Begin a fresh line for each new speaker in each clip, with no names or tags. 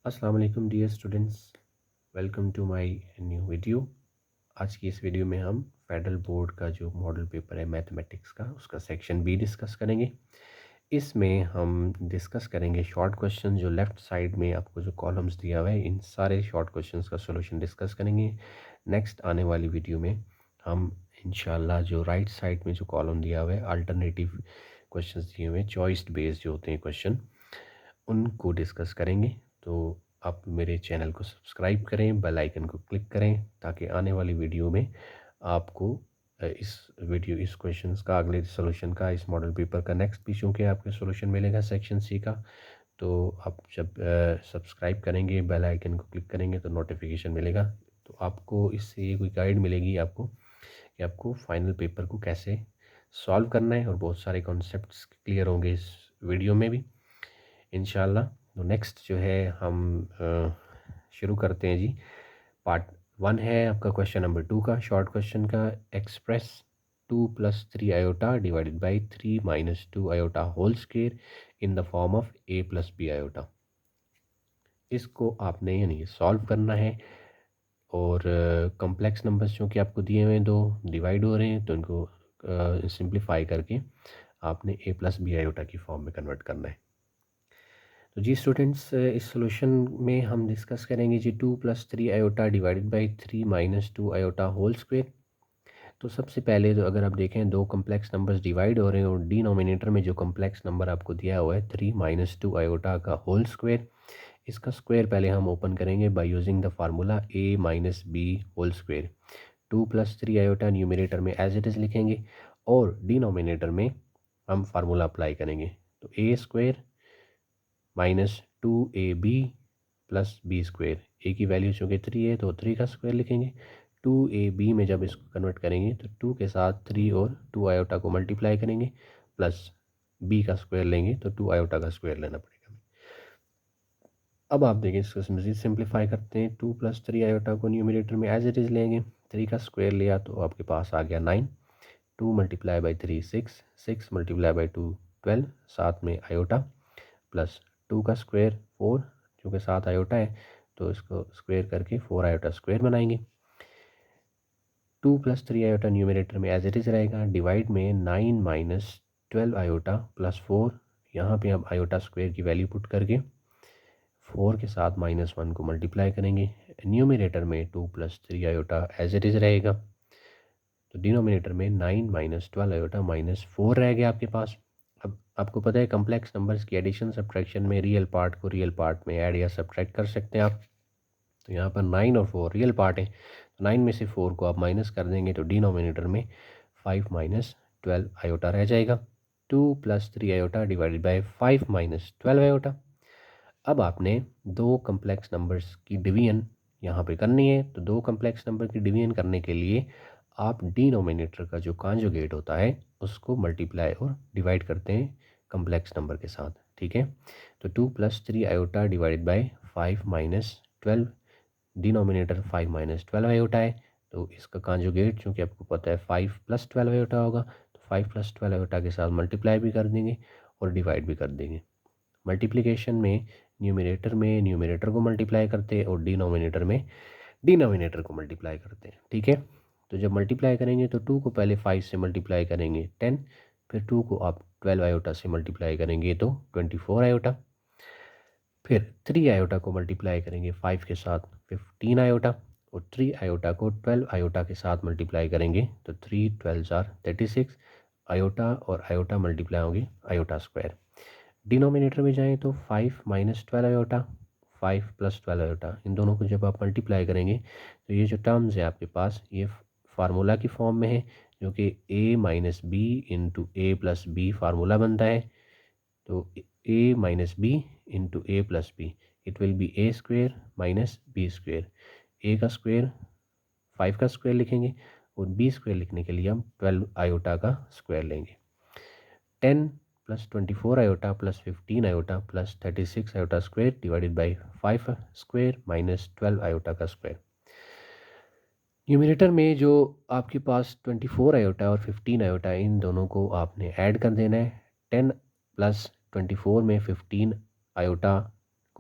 अस्सलाम वालेकुम dear students, welcome to my new video. आज की इस वीडियो में हम फेडरल बोर्ड का जो मॉडल पेपर है मैथमेटिक्स का, उसका सेक्शन बी डिस्कस करेंगे। इसमें हम डिस्कस करेंगे शॉर्ट क्वेश्चन। जो लेफ़्ट साइड में आपको जो कॉलम्स दिया हुआ है, इन सारे शॉर्ट क्वेश्चंस का सॉल्यूशन डिस्कस करेंगे। नेक्स्ट आने वाली वीडियो में हम इंशाल्लाह जो राइट साइड में जो कॉलम दिया हुआ है, अल्टरनेटिव क्वेश्चंस दिए हुए हैं, चॉइस बेस्ड जो होते हैं क्वेश्चन, उनको डिस्कस करेंगे। तो आप मेरे चैनल को सब्सक्राइब करें, बेल आइकन को क्लिक करें, ताकि आने वाली वीडियो में आपको इस क्वेश्चंस का, अगले सॉल्यूशन का, इस मॉडल पेपर का नेक्स्ट भी चूँकि आपको सॉल्यूशन मिलेगा सेक्शन सी का। तो आप जब सब्सक्राइब करेंगे, बेल आइकन को क्लिक करेंगे तो नोटिफिकेशन मिलेगा। तो आपको इससे ये कोई गाइड मिलेगी आपको कि आपको फाइनल पेपर को कैसे सॉल्व करना है, और बहुत सारे कॉन्सेप्ट्स क्लियर होंगे इस वीडियो में भी इंशाल्लाह। तो नेक्स्ट जो है हम शुरू करते हैं जी। पार्ट 1 है आपका क्वेश्चन नंबर 2 का, शॉर्ट क्वेश्चन का। Express 2 + 3 iota divided by 3 - 2 iota whole square in the form of a + b iota. इसको आपने यानी सॉल्व करना है। और कॉम्प्लेक्स नंबर्स जो कि आपको दिए हुए हैं, दो डिवाइड हो रहे हैं, तो इनको सिंप्लीफाई करके आपने a + b आयोटा की फॉर्म में कन्वर्ट करना है। तो जी स्टूडेंट्स, इस सॉल्यूशन में हम डिस्कस करेंगे जी 2 + 3 iota divided by 3 - 2 iota whole square. तो सबसे पहले तो अगर आप देखें, दो कम्प्लेक्स नंबर्स डिवाइड हो रहे हैं और डिनोमिनेटर में जो कम्प्लेक्स नंबर आपको दिया हुआ है 3 - 2 आयोटा का होल स्क्वायर, इसका स्क्वायर पहले हम ओपन करेंगे by using the formula a - b whole square. 2 + 3 iota numerator में एज इट इज़ लिखेंगे और डिनोमिनेटर में हम फार्मूला अप्लाई करेंगे। तो a square -2ab + b square. A की वैल्यू चूँकि 3 है तो 3 का स्क्वायर लिखेंगे। 2ab में जब इसको कन्वर्ट करेंगे तो 2 के साथ 3 और 2 आयोटा को मल्टीप्लाई करेंगे, प्लस b का स्क्वायर लेंगे तो 2 आयोटा का स्क्वायर लेना पड़ेगा। अब आप देखिए, इसको मज़ीद सिंप्लीफाई करते हैं। 2 + 3 आयोटा को न्यूमरेटर में एज इट इज़ लेंगे, 3 का स्क्वायर लिया तो आपके पास आ गया 9। 2 × 3 6, 6 × 2 12, साथ में आयोटा, प्लस 2 का स्क्वायर 4, चूँकि 7 आयोटा है तो इसको स्क्वायर करके 4 आयोटा स्क्वायर बनाएंगे। 2 + 3 आयोटा न्यूमरेटर में एज इट इज़ रहेगा, डिवाइड में 9 - 12 आयोटा प्लस 4, यहाँ पे हम आयोटा स्क्वायर की वैल्यू पुट करके 4 के साथ -1 को मल्टीप्लाई करेंगे। न्यूमरेटर में 2 + 3 आयोटा एज इट इज़ रहेगा, तो डिनोमिनेटर में 9 - 12 आयोटा -4 रह गया आपके पास। अब आपको पता है कम्प्लेक्स नंबर्स की एडिशन सब्ट्रैक्शन में रियल पार्ट को रियल पार्ट में ऐड या सब्ट्रैक्ट कर सकते हैं आप। तो यहाँ पर 9 और 4 रियल पार्ट है, तो 9 में से 4 को आप माइनस कर देंगे तो डिनोमिनेटर में 5 - 12 आयोटा रह जाएगा। 2 + 3 आयोटा डिवाइडेड बाई 5 - 12 आयोटा। अब आपने दो कम्प्लेक्स नंबर्स की डिवीजन यहाँ पे करनी है। तो दो कम्प्लेक्स नंबर की डिवीजन करने के लिए आप डिनोमिनेटर का जो कांजुगेट होता है उसको मल्टीप्लाई और डिवाइड करते हैं कम्प्लेक्स नंबर के साथ, ठीक है। तो 2 + 3 iota divided by 5 - 12, denominator 5 - 12 iota है, तो इसका कांजुगेट चूँकि आपको पता है 5 + 12 आयोटा होगा, तो 5 + 12 आयोटा के साथ मल्टीप्लाई भी कर देंगे और डिवाइड भी कर देंगे। मल्टीप्लिकेशन में न्यूमरेटर को मल्टीप्लाई करते हैं और डिनोमिनेटर में डिनोमिनेटर को मल्टीप्लाई करते हैं, ठीक है। तो जब मल्टीप्लाई करेंगे तो 2 को पहले 5 से मल्टीप्लाई करेंगे 10, फिर 2 को आप 12 आयोटा से मल्टीप्लाई करेंगे तो 24 आयोटा, फिर 3 आयोटा को मल्टीप्लाई करेंगे 5 के साथ 15 आयोटा, और 3 आयोटा को 12 आयोटा के साथ मल्टीप्लाई करेंगे तो 3 12 आर 36 आयोटा, और आयोटा मल्टीप्लाई होंगे आयोटा स्क्वायर। डिनोमिनेटर में जाएँ तो 5 - 12 आयोटा, 5 + 12 आयोटा, इन दोनों को जब आप मल्टीप्लाई करेंगे तो ये जो टर्म्स है आपके पास, ये फार्मूला की फॉर्म में है, जो कि a - b × a + b formula बनता है। तो a - b × a + b, it will be a square - b square. a का स्क्वायर 5 का स्क्वायर लिखेंगे और b स्क्वायर लिखने के लिए हम 12 आयोटा का स्क्वायर लेंगे। 10 + 24 iota + 15 iota + 36 iota square divided by 5 square -12 iota का स्क्वायर। न्यूमरेटर में जो आपके पास 24 आयोटा और 15 आयोटा है, इन दोनों को आपने ऐड कर देना है। 10 + 24 में 15 आयोटा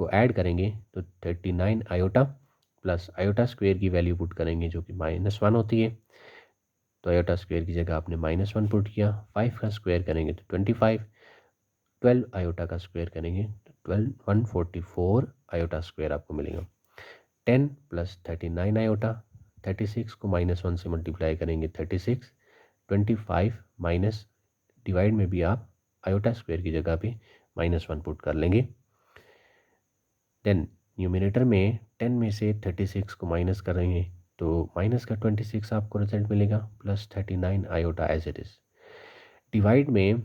को ऐड करेंगे तो 39 आयोटा प्लस आयोटा स्क्वायर की वैल्यू पुट करेंगे जो कि -1 होती है। तो आयोटा स्क्वायर की जगह आपने -1 पुट किया। 5 का स्क्वायर करेंगे तो 25। 12 आयोटा का स्क्वायर करेंगे तो 144 आयोटा स्क्वायर आपको मिलेगा। 10 प्लस 39 आयोटा, 36 को -1 से मल्टीप्लाई करेंगे 36। 25 माइनस डिवाइड में भी आप आयोटा स्क्वायर की जगह पे -1 पुट कर लेंगे। देन न्यूमिनेटर में 10 में से 36 को माइनस करेंगे तो माइनस का 26 आपको रिजल्ट मिलेगा plus 39 iota as it is. Divide में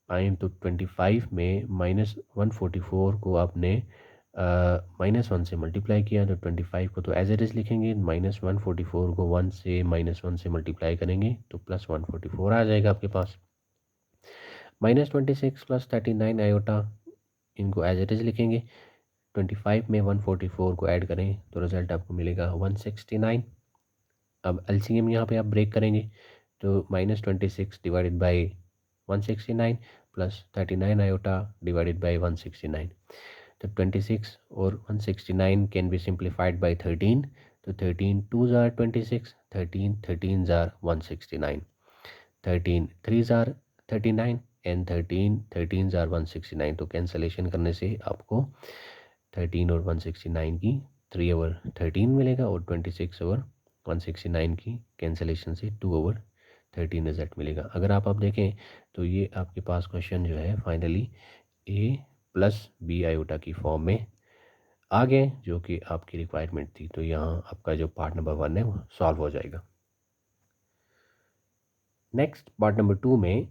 आए तो 25 में -144 को आपने -1 से मल्टीप्लाई किया तो 25 को तो एज इट इज़ लिखेंगे। -144 को 1 से -1 से मल्टीप्लाई करेंगे तो +144 आ जाएगा आपके पास। -26 प्लस 39 आयोटा, इनको एज इट इज़ लिखेंगे। 25 में 144 को ऐड करें तो रिज़ल्ट आपको मिलेगा 169। अब एलसीएम यहाँ पे आप ब्रेक करेंगे तो -26 divided by 169 plus 39 iota divided by 169। तो 26 और 169 कैन बी सिंप्लीफाइड बाई 13। तो 13 2 ज़ार 26, 13 13 ज़ार 169, 13 3 ज़ार 39 एंड 13 13 ज़ार 169। तो कैंसलेशन करने से आपको 13 और 169 की 3/13 मिलेगा और 26 और 169 की कैंसलेशन से 2/13 रिजल्ट मिलेगा। अगर आप देखें तो ये आपके पास क्वेश्चन जो है फाइनली ए प्लस बी आयोटा की फॉर्म में आ गए जो कि आपकी रिक्वायरमेंट थी। तो यहाँ आपका जो पार्ट नंबर 1 है वो सॉल्व हो जाएगा। नेक्स्ट पार्ट नंबर 2 में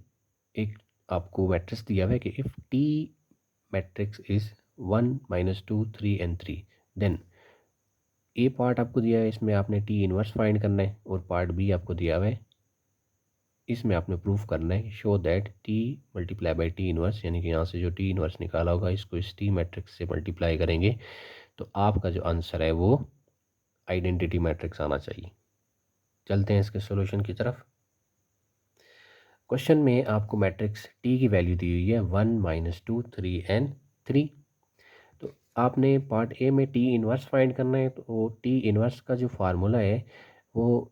एक आपको मैट्रिक्स दिया हुआ है कि if T matrix is 1 -2 3 and 3 then A part आपको दिया है, इसमें आपने टी इनवर्स फाइंड करना है और पार्ट बी आपको दिया हुआ है, इसमें आपने प्रूफ करना है show that T multiply by T inverse, यानी कि यहाँ से जो टी इनवर्स निकाला होगा इसको इस टी मैट्रिक्स से मल्टीप्लाई करेंगे तो आपका जो आंसर है वो आइडेंटिटी मैट्रिक्स आना चाहिए। चलते हैं इसके सॉल्यूशन की तरफ। क्वेश्चन में आपको मैट्रिक्स टी की वैल्यू दी हुई है 1 -2 3 एंड 3। तो आपने पार्ट ए में टी इनवर्स फाइंड करना है। तो टी इनवर्स का जो फार्मूला है वो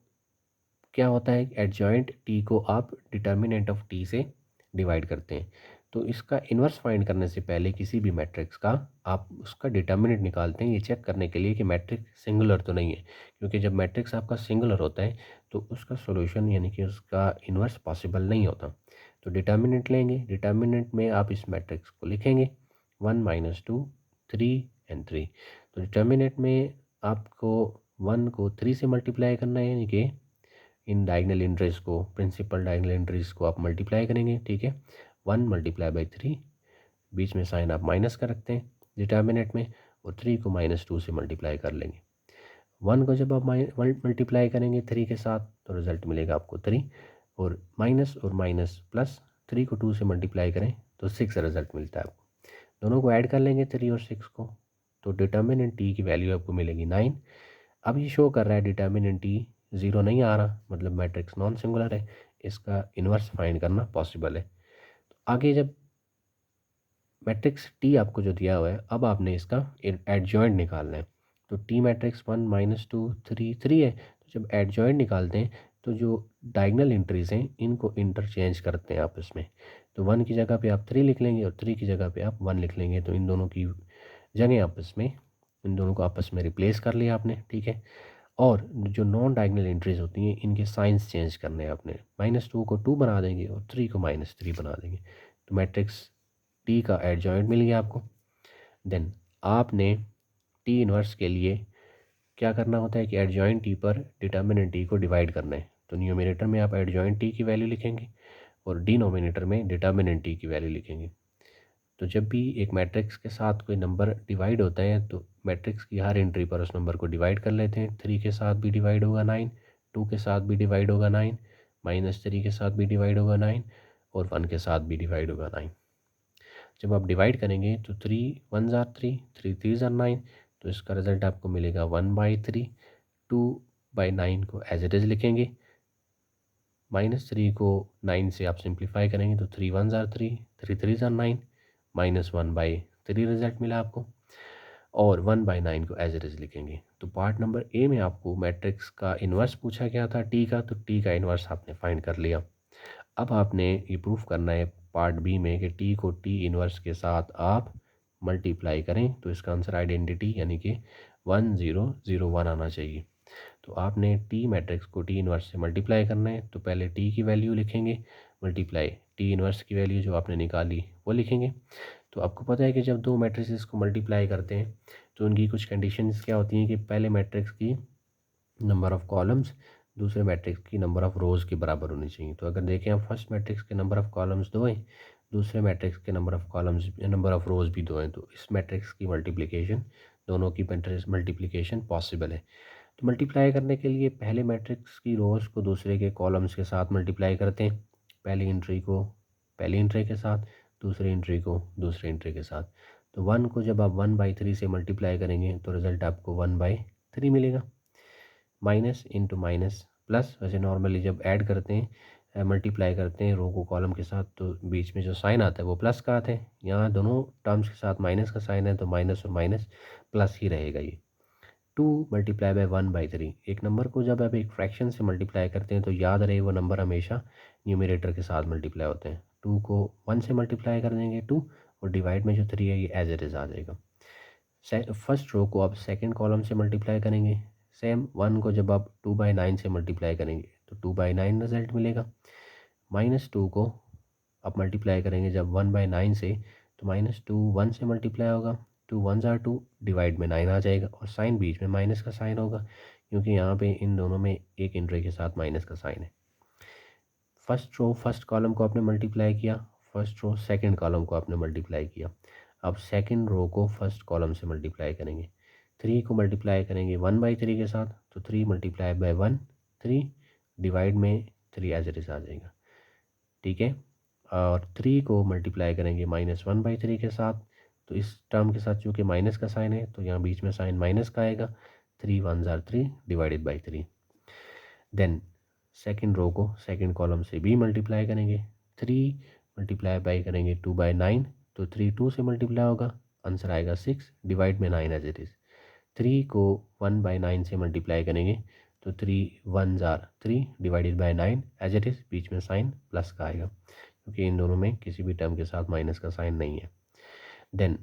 क्या होता है, एडजॉइंट टी को आप डिटर्मिनेंट ऑफ टी से डिवाइड करते हैं। तो इसका इन्वर्स फाइंड करने से पहले किसी भी मैट्रिक्स का आप उसका डिटर्मिनेंट निकालते हैं ये चेक करने के लिए कि मैट्रिक्स सिंगुलर तो नहीं है, क्योंकि जब मैट्रिक्स आपका सिंगुलर होता है तो उसका सॉल्यूशन यानी कि उसका इन्वर्स पॉसिबल नहीं होता। तो डिटर्मिनेंट लेंगे, डिटर्मिनेंट में आप इस मैट्रिक्स को लिखेंगे 1 -2 3 एंड 3। तो डिटर्मिनेंट में आपको 1 को 3 से मल्टीप्लाई करना है, यानी कि इन डायगनल एंट्रीज को, प्रिंसिपल डायगनल एंट्रीज को आप मल्टीप्लाई करेंगे। ठीक है, 1 × 3, बीच में साइन आप माइनस का रखते हैं डिटर्मिनेंट में, और 3 को -2 से मल्टीप्लाई कर लेंगे। 1 को जब आप मल्टीप्लाई करेंगे 3 के साथ तो रिजल्ट मिलेगा आपको 3, और माइनस प्लस 3 को 2 से मल्टीप्लाई करें तो 6 रिजल्ट मिलता है आपको। दोनों को ऐड कर लेंगे 3 और 6 को, तो डिटर्मिनेंट टी की वैल्यू आपको मिलेगी 9। अब ये शो कर रहा है डिटर्मिनेंट टी 0 नहीं आ रहा, मतलब मैट्रिक्स नॉन सिंगुलर है, इसका इन्वर्स फाइंड करना पॉसिबल है। तो आगे जब मैट्रिक्स टी आपको जो दिया हुआ है, अब आपने इसका एडजॉइंट निकालना है। तो टी मैट्रिक्स 1 -2 3 3 है, तो जब एडजॉइंट निकालते हैं तो जो डायगनल एंट्रीज हैं इनको इंटरचेंज करते हैं आपस में। तो 1 की जगह पे आप 3 लिख लेंगे और 3 की जगह पे आप 1 लिख लेंगे। तो इन दोनों की जगह आपस में, इन दोनों को आपस में रिप्लेस कर लिया आपने। ठीक है, और जो नॉन डायगनल एंट्रीज होती हैं इनके साइंस चेंज करने हैं आपने। -2 को 2 बना देंगे और 3 को -3 बना देंगे। तो मैट्रिक्स टी का एडजॉइंट मिल गया आपको। देन आपने टी इनवर्स के लिए क्या करना होता है कि एडजॉइंट टी पर डिटर्मिनेंट टी को डिवाइड करना है। तो न्यूमरेटर में आप एडजॉइंट टी की वैल्यू लिखेंगे और डिनोमिनेटर में डिटर्मिनेंट टी की वैल्यू लिखेंगे। तो जब भी एक मैट्रिक्स के साथ कोई नंबर डिवाइड होता है तो मैट्रिक्स की हर एंट्री पर उस नंबर को डिवाइड कर लेते हैं। 3 के साथ भी डिवाइड होगा 9, 2 के साथ भी डिवाइड होगा 9, -3 के साथ भी डिवाइड होगा 9 और 1 के साथ भी डिवाइड होगा 9। जब आप डिवाइड करेंगे तो 3 1 ज़ार 3, 3 3 ज़ार 9, तो इसका रिजल्ट आपको मिलेगा 1/3। 2/9 को एज इट इज़ लिखेंगे, -3 को 9 से आप सिंप्लीफाई करेंगे तो 3 1 ज़ार 3, 3 3 ज़ार 9, -1/3 रिजल्ट मिला आपको। और 1/9 को एज इट इज़ लिखेंगे। तो पार्ट नंबर ए में आपको मैट्रिक्स का इन्वर्स पूछा गया था टी का, तो टी का इन्वर्स आपने फाइंड कर लिया। अब आपने ये प्रूफ करना है पार्ट बी में कि टी को टी इन्वर्स के साथ आप मल्टीप्लाई करें तो इसका आंसर आइडेंटिटी यानी कि 1001 आना चाहिए। तो आपने टी मैट्रिक्स को टी इन्वर्स से मल्टीप्लाई करना है, तो पहले टी की वैल्यू लिखेंगे, मल्टीप्लाई टी इन्वर्स की वैल्यू जो आपने निकाली वो लिखेंगे। तो आपको पता है कि जब दो मैट्रिसेस को मल्टीप्लाई करते हैं तो उनकी कुछ कंडीशंस क्या होती हैं कि पहले मैट्रिक्स की नंबर ऑफ़ कॉलम्स दूसरे मैट्रिक्स की नंबर ऑफ़ रोज़ के बराबर होनी चाहिए। तो अगर देखें आप फर्स्ट मैट्रिक्स के नंबर ऑफ़ कॉलम्स 2 हैं, दूसरे मैट्रिक्स के number of columns number of rows भी 2 हैं, तो इस मैट्रिक्स की मल्टीप्लिकेशन दोनों की मैट्रिक्स मल्टीप्लिकेशन पॉसिबल है। तो मल्टीप्लाई करने के लिए पहले मैट्रिक्स की रोज़ को दूसरे के कॉलम्स के साथ मल्टीप्लाई करते हैं, पहली एंट्री को पहली एंट्री के साथ, दूसरी एंट्री को दूसरी एंट्री के साथ। तो 1 को जब आप 1/3 से मल्टीप्लाई करेंगे तो रिज़ल्ट आपको 1/3 मिलेगा। माइनस इंटू माइनस प्लस, वैसे नॉर्मली जब ऐड करते हैं मल्टीप्लाई करते हैं रो को कॉलम के साथ तो बीच में जो साइन आता है वो प्लस का आता है। यहाँ दोनों टर्म्स के साथ माइनस का साइन है तो माइनस और माइनस प्लस ही रहेगा। ये 2 मल्टीप्लाई बाय 1/3, एक नंबर को जब आप एक फ्रैक्शन से मल्टीप्लाई करते हैं तो याद रहे वो नंबर हमेशा न्यूमरेटर के साथ मल्टीप्लाई होते हैं। 2 को 1 से मल्टीप्लाई कर देंगे 2, और डिवाइड में जो 3 है ये एज इट इज़ आ जाएगा। फर्स्ट रो को आप सेकंड कॉलम से मल्टीप्लाई करेंगे, सेम 1 को जब आप 2/9 से मल्टीप्लाई करेंगे तो 2/9 रिजल्ट मिलेगा। -2 को आप मल्टीप्लाई करेंगे जब 1/9 से, तो -2 1 से मल्टीप्लाई होगा, 2 1 ज़ार 2, डिवाइड में 9 आ जाएगा और साइन बीच में माइनस का साइन होगा क्योंकि यहाँ पे इन दोनों में एक एंट्री के साथ माइनस का साइन है। फर्स्ट रो फर्स्ट कॉलम को आपने मल्टीप्लाई किया, फर्स्ट रो सेकंड कॉलम को आपने मल्टीप्लाई किया। अब सेकंड रो को फर्स्ट कॉलम से मल्टीप्लाई करेंगे, 3 को मल्टीप्लाई करेंगे 1/3 के साथ, तो 3 मल्टीप्लाई बाय 1 3, डिवाइड में 3 एज इट इज़ आ जाएगा। ठीक है, और 3 को मल्टीप्लाई करेंगे -1/3 के साथ, तो इस टर्म के साथ चूँकि माइनस का साइन है तो यहाँ बीच में साइन माइनस का आएगा, 3 1 ज़ार 3 divided by 3। Then second row को सेकंड कॉलम से भी मल्टीप्लाई करेंगे, 3 मल्टीप्लाई बाई करेंगे 2/9, तो 3 2 से मल्टीप्लाई होगा, आंसर आएगा 6, डिवाइड में 9 एज इट इज़। 3 को 1/9 से मल्टीप्लाई करेंगे तो 3 1 ज़ार 3 divided by 9 as it is, बीच में साइन प्लस का आएगा क्योंकि इन दोनों में किसी भी टर्म के साथ माइनस का साइन नहीं है। देन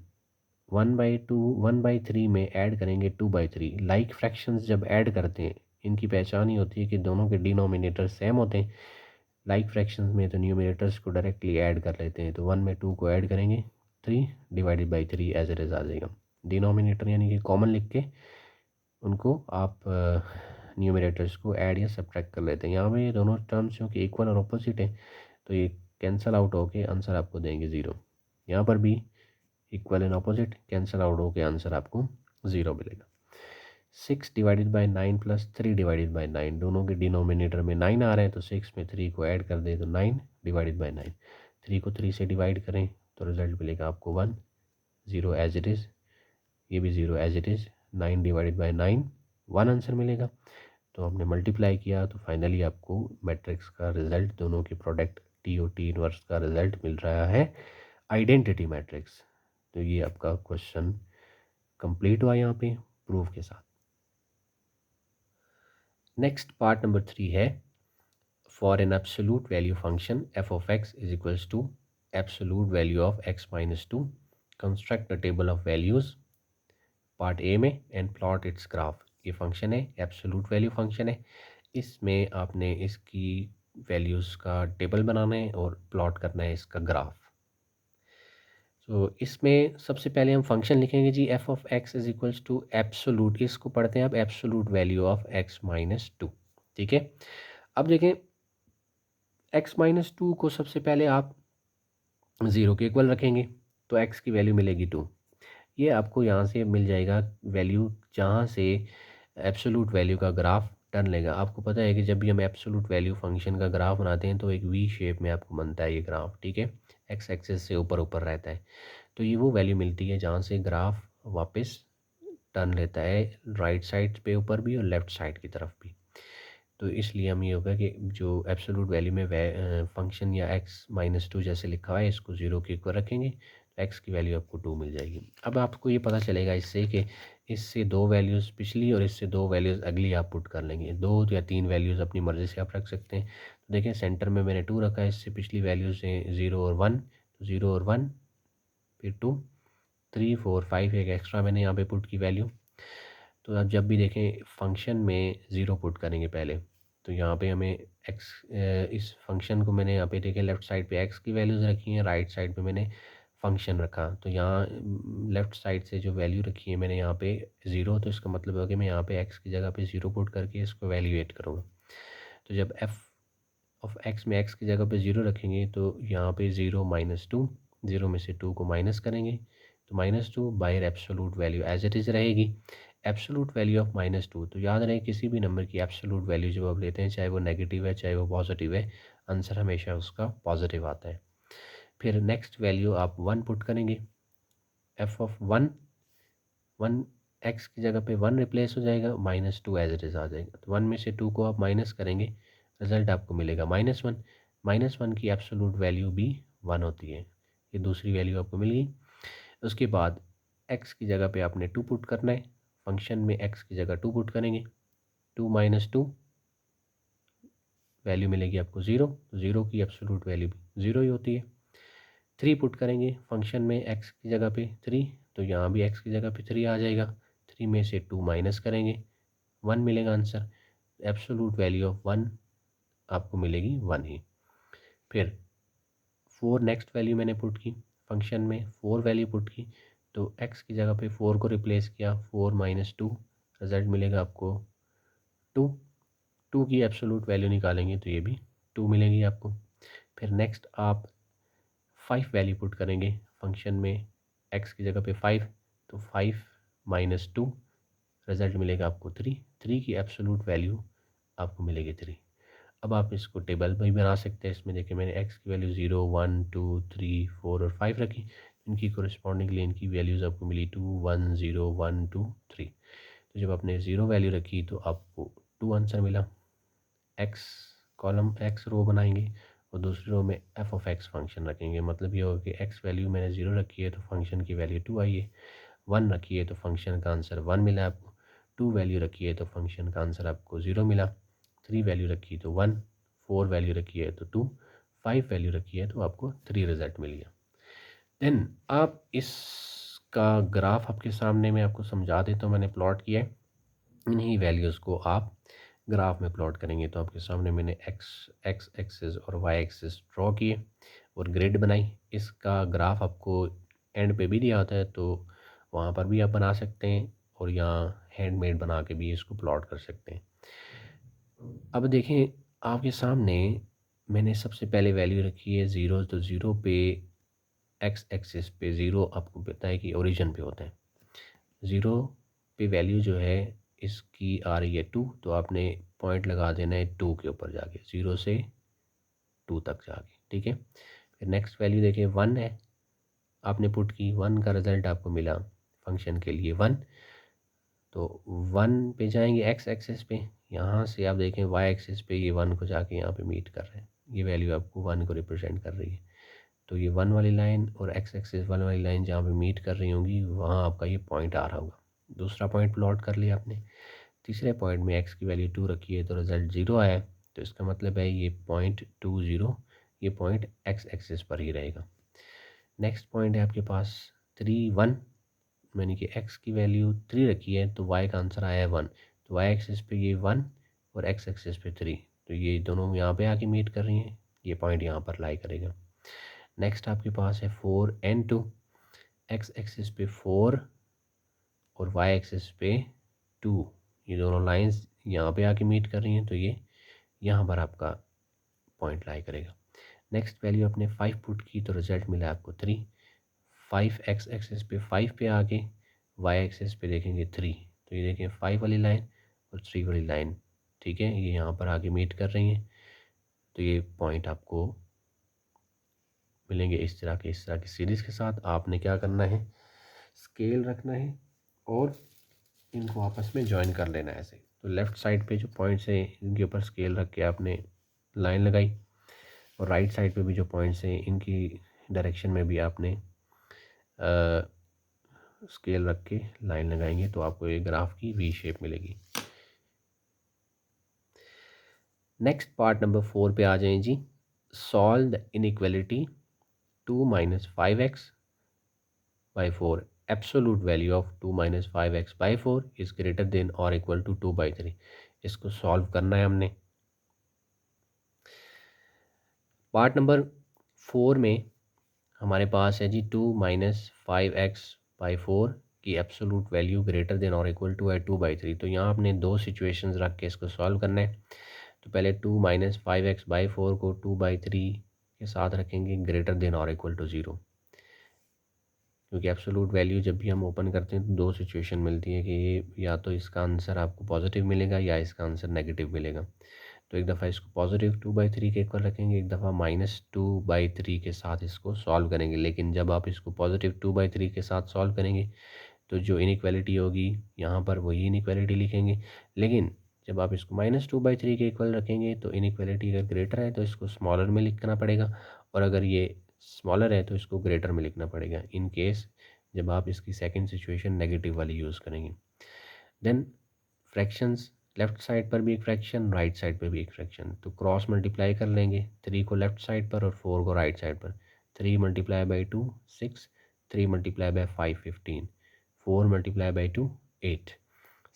1/3 में ऐड करेंगे 2/3। लाइक फ्रैक्शंस जब ऐड करते हैं इनकी पहचान ही होती है कि दोनों के डिनोमिनेटर सेम होते हैं। लाइक फ्रैक्शंस में तो न्यूमरेटर्स को डायरेक्टली ऐड कर लेते हैं, तो 1 में 2 को ऐड करेंगे, 3 divided by 3 as it is आ जाएगा। डिनोमिनेटर यानी कि कॉमन लिख के उनको आप न्यूमरेटर्स को ऐड या सब्ट्रैक्ट कर लेते हैं। यहाँ पे ये दोनों टर्म्स क्योंकि इक्वल और अपोजिट है तो ये कैंसिल आउट होके आंसर आपको देंगे 0। यहाँ पर भी equal and opposite cancel out होके आंसर आपको 0 मिलेगा। 6 divided by 9 plus 3 divided by 9, दोनों के डिनोमिनेटर में 9 आ रहे हैं तो 6 में 3 को ऐड कर दें तो 9 डिवाइडेड बाई 9। 3 को 3 से डिवाइड करें तो रिजल्ट मिलेगा आपको 1, 0 एज इट इज़, ये भी 0 as it is, 9 divided by 9 1 answer मिलेगा। तो हमने मल्टीप्लाई किया तो फाइनली आपको मैट्रिक्स का रिजल्ट, दोनों के प्रोडक्ट टी और टी इनवर्स का रिजल्ट मिल रहा है आइडेंटिटी मैट्रिक्स। तो ये आपका क्वेश्चन कंप्लीट हुआ यहाँ पे प्रूफ के साथ। नेक्स्ट पार्ट नंबर 3 है, for an absolute value function f of x is equals to absolute value of x-2, construct the table of values. Part A में एंड प्लॉट इट्स ग्राफ। ये function है, absolute value function है, इसमें आपने इसकी values का table बनाना है और प्लॉट करना है इसका ग्राफ। तो इसमें सबसे पहले हम फंक्शन लिखेंगे जी, F of x is equals to absolute, इसको पढ़ते हैं आप एब्सोल्यूट वैल्यू ऑफ x-2। ठीक है, अब देखें x-2 को सबसे पहले आप 0 के इक्वल रखेंगे तो x की वैल्यू मिलेगी 2। ये आपको यहाँ से मिल जाएगा वैल्यू जहाँ से एब्सोल्यूट वैल्यू का ग्राफ टर्न लेगा। आपको पता है कि जब भी हम एब्सोल्यूट वैल्यू फंक्शन का ग्राफ बनाते हैं तो एक वी शेप में आपको बनता है ये ग्राफ। ठीक है, एक्स एक्सिस से ऊपर ऊपर रहता है, तो ये वो वैल्यू मिलती है जहाँ से ग्राफ वापस टर्न लेता है राइट साइड पे ऊपर भी और लेफ़्ट साइड की तरफ भी। तो इसलिए हम ये होगा कि जो एब्सोल्यूट वैल्यू में फंक्शन या x-2 जैसे लिखा हुआ है इसको 0 के इक्वल रखेंगे एक्स की वैल्यू आपको 2 मिल जाएगी। अब आपको ये पता चलेगा इससे कि इससे 2 वैल्यूज़ पिछली और इससे 2 वैल्यूज़ अगली आप पुट कर लेंगे। 2 या 3 वैल्यूज़ अपनी मर्ज़ी से आप रख सकते हैं। तो देखें सेंटर में मैंने 2 रखा है, इससे पिछली वैल्यूज़ हैं 0 और 1, तो 0 और 1 फिर 2, 3, 4, 5 एक एक्स्ट्रा मैंने यहाँ पे पुट की वैल्यू। तो आप जब भी देखें फंक्शन में 0 पुट करेंगे पहले, तो यहाँ पे हमें एक्स, इस फंक्शन को मैंने यहाँ पे देखें लेफ़्ट साइड पे एक्स की वैल्यूज़ रखी हैं, राइट साइड पे मैंने फंक्शन रखा। तो यहाँ लेफ़्ट साइड से जो वैल्यू रखी है मैंने यहाँ पे 0, तो इसका मतलब है कि मैं यहाँ पे एक्स की जगह पे 0 पुट करके इसको वैल्यूएट करूँगा। तो जब एफ ऑफ एक्स में एक्स की जगह पे 0 रखेंगे तो यहाँ पे 0 - 2, 0 में से 2 को माइनस करेंगे तो -2 बाहर absolute value as it is रहेगी। एब्सोलूट वैल्यू ऑफ -2, तो याद रहे किसी भी नंबर की एब्सोलूट वैल्यू जब आप लेते हैं, चाहे वो नेगेटिव है चाहे वो पॉजिटिव है, आंसर हमेशा उसका पॉजिटिव आता है। फिर नेक्स्ट वैल्यू आप 1 पुट करेंगे। एफ ऑफ 1, 1 एक्स की जगह पे 1 रिप्लेस हो जाएगा, -2 एज इट इज़ आ जाएगा। तो 1 में से 2 को आप माइनस करेंगे, रिजल्ट आपको मिलेगा -1। -1 की एब्सोलूट वैल्यू भी 1 होती है। ये दूसरी वैल्यू आपको मिल गई। उसके बाद एक्स की जगह पे आपने 2 पुट करना है। फंक्शन में एक्स की जगह 2 पुट करेंगे, 2 - 2 वैल्यू मिलेगी आपको 0, तो 0 की एब्सोलूट वैल्यू भी 0 ही होती है। 3 पुट करेंगे फंक्शन में एक्स की जगह पे 3, तो यहाँ भी एक्स की जगह पे 3 आ जाएगा। 3 में से 2 माइनस करेंगे, 1 मिलेगा आंसर। एब्सोलूट वैल्यू ऑफ 1 आपको मिलेगी 1 ही। फिर 4 नेक्स्ट वैल्यू मैंने पुट की, फंक्शन में 4 वैल्यू पुट की, तो एक्स की जगह पे 4 को रिप्लेस किया, 4 - 2 रिजल्ट मिलेगा आपको 2। 2 की एब्सोलूट वैल्यू निकालेंगे तो ये भी 2 मिलेगी आपको। फिर नेक्स्ट आप 5 वैल्यू पुट करेंगे फंक्शन में एक्स की जगह पे 5, तो 5 - 2 रिजल्ट मिलेगा आपको 3। 3 की एब्सोलूट वैल्यू आपको मिलेगी 3। अब आप इसको टेबल में भी बना सकते हैं। इसमें देखिए मैंने एक्स की वैल्यू 0, 1, 2, 3, 4 और 5 रखी। इनकी कोरिस्पॉन्डिंगली इनकी वैल्यूज़ आपको मिली 2, 1, 0, 1, 2, 3। तो जब आपने 0 वैल्यू रखी तो आपको 2 आंसर मिला। एक्स कॉलम एक्स रो बनाएंगे और दूसरी रो में एफ ऑफ एक्स फंक्शन रखेंगे। मतलब ये होगा कि एक्स वैल्यू मैंने 0 रखी है तो फंक्शन की वैल्यू 2 आई है। 1 रखी है तो फंक्शन का आंसर 1 मिला आपको। 2 वैल्यू रखी है तो फंक्शन का आंसर आपको 0 मिला। 3 वैल्यू रखी तो 1, 4 वैल्यू रखी है तो 2, 5 वैल्यू रखी है तो आपको 3 रिजल्ट मिल गया। देन आप इसका ग्राफ आपके सामने मैं आपको समझा देता हूँ, मैंने प्लॉट किया है। इन्हीं वैल्यूज़ को आप ग्राफ में प्लॉट करेंगे तो आपके सामने मैंने एक्स एक्सिस और वाई एक्सिस ड्रॉ किए और ग्रिड बनाई। इसका ग्राफ आपको एंड पे भी दिया होता है तो वहाँ पर भी आप बना सकते हैं और यहाँ हैंडमेड बना के भी इसको प्लॉट कर सकते हैं। अब देखें आपके सामने मैंने सबसे पहले वैल्यू रखी है 0, तो 0 पे एक्स एक्सिस पे 0 आपको पता है कि ओरिजिन पे होता है। 0 पे वैल्यू जो है इसकी आ रही है 2, तो आपने पॉइंट लगा देना है 2 के ऊपर जाके, 0 से 2 तक जाके, ठीक है। फिर नेक्स्ट वैल्यू देखिए 1 है, आपने पुट की, 1 का रिज़ल्ट आपको मिला फंक्शन के लिए 1, तो 1 पे जाएंगे एक्स एक्सिस पे, यहाँ से आप देखें वाई एक्सिस पे ये 1 को जाके यहाँ पे मीट कर रहे हैं। ये वैल्यू आपको 1 को रिप्रेजेंट कर रही है। तो ये 1 वाली लाइन और एक्स एक्सिस 1 वाली लाइन जहाँ पे मीट कर रही होंगी वहाँ आपका ये पॉइंट आ रहा होगा। दूसरा पॉइंट प्लॉट कर लिया आपने। तीसरे पॉइंट में एक्स की वैल्यू 2 रखी है तो रिज़ल्ट 0 आया है, तो इसका मतलब है ये पॉइंट 2, 0 ये पॉइंट एक्स एक्सिस पर ही रहेगा। नेक्स्ट पॉइंट है आपके पास 3, 1, यानी कि एक्स की वैल्यू 3 रखी है तो वाई का आंसर आया है 1, तो वाई एक्सिस पे ये 1 और एक्स एक्सिस पे 3, तो ये दोनों यहाँ पे आके मीट कर रही हैं, ये पॉइंट यहाँ पर लाई करेगा। नेक्स्ट आपके पास है 4 and 2, एक्स एक्सिस पे 4 और वाई एक्सिस पे 2, ये दोनों लाइंस यहाँ पे आके मीट कर रही हैं तो ये यहाँ पर आपका पॉइंट लाई करेगा। नेक्स्ट वैल्यू आपने 5 पुट की तो रिजल्ट मिला आपको 3, 5 एक्स एक्सिस पे 5 पे आके वाई एक्सिस पे देखेंगे 3, तो ये देखें 5 वाली लाइन और 3 वाली लाइन, ठीक है, ये यहाँ पर आके मीट कर रही हैं, तो ये पॉइंट आपको मिलेंगे इस तरह की सीरीज़ के साथ। आपने क्या करना है, स्केल रखना है और इनको आपस में ज्वाइन कर लेना है ऐसे। तो लेफ़्ट साइड पे जो पॉइंट्स हैं इनके ऊपर स्केल रख के आपने लाइन लगाई और राइट साइड पे भी जो पॉइंट्स हैं इनकी डायरेक्शन में भी आपने स्केल रख के लाइन लगाएंगे तो आपको ये ग्राफ की वी शेप मिलेगी। नेक्स्ट पार्ट नंबर 4 पे आ जाएं जी। Solve the inequality 2 minus 5x by 4 absolute value of 2 minus 5x by 4 is greater than और इक्वल टू 2/3। इसको सॉल्व करना है हमने। पार्ट नंबर 4 में हमारे पास है जी 2 माइनस 5x बाई 4 की एब्सोलूट वैल्यू ग्रेटर देन और इक्वल टू है 2/3। तो यहाँ आपने दो सिचुएशंस रख के इसको सॉल्व करना है। तो पहले 2 माइनस 5x बाई 4 को 2/3 के साथ रखेंगे ग्रेटर देन और इक्वल टू 0, क्योंकि एब्सोलूट वैल्यू जब भी हम ओपन करते हैं तो दो सिचुएशन मिलती है कि ये या तो इसका आंसर आपको पॉजिटिव मिलेगा या इसका आंसर नेगेटिव मिलेगा। तो एक दफ़ा इसको पॉजिटिव 2/3 के इक्वल रखेंगे, एक दफ़ा -2/3 के साथ इसको सॉल्व करेंगे। लेकिन जब आप इसको पॉजिटिव 2/3 के साथ सॉल्व करेंगे तो जो इनइक्वालिटी होगी यहाँ पर वही इनइक्वालिटी लिखेंगे। लेकिन जब आप इसको -2/3 के इक्वल रखेंगे तो इनइक्वालिटी अगर ग्रेटर है तो इसको स्मॉलर में लिखना पड़ेगा, और अगर ये स्मॉलर है तो इसको ग्रेटर में लिखना पड़ेगा, इन केस जब आप इसकी सेकंड सिचुएशन नेगेटिव वाली यूज़ करेंगे। देन फ्रैक्शंस, लेफ़्ट साइड पर भी एक फ्रैक्शन, राइट साइड पर भी एक फ्रैक्शन, तो क्रॉस मल्टीप्लाई कर लेंगे 3 को लेफ़्ट साइड पर और 4 को राइट साइड पर। 3 multiply by 2 6, 3 multiply by 5 15, 4 multiply by 2 8।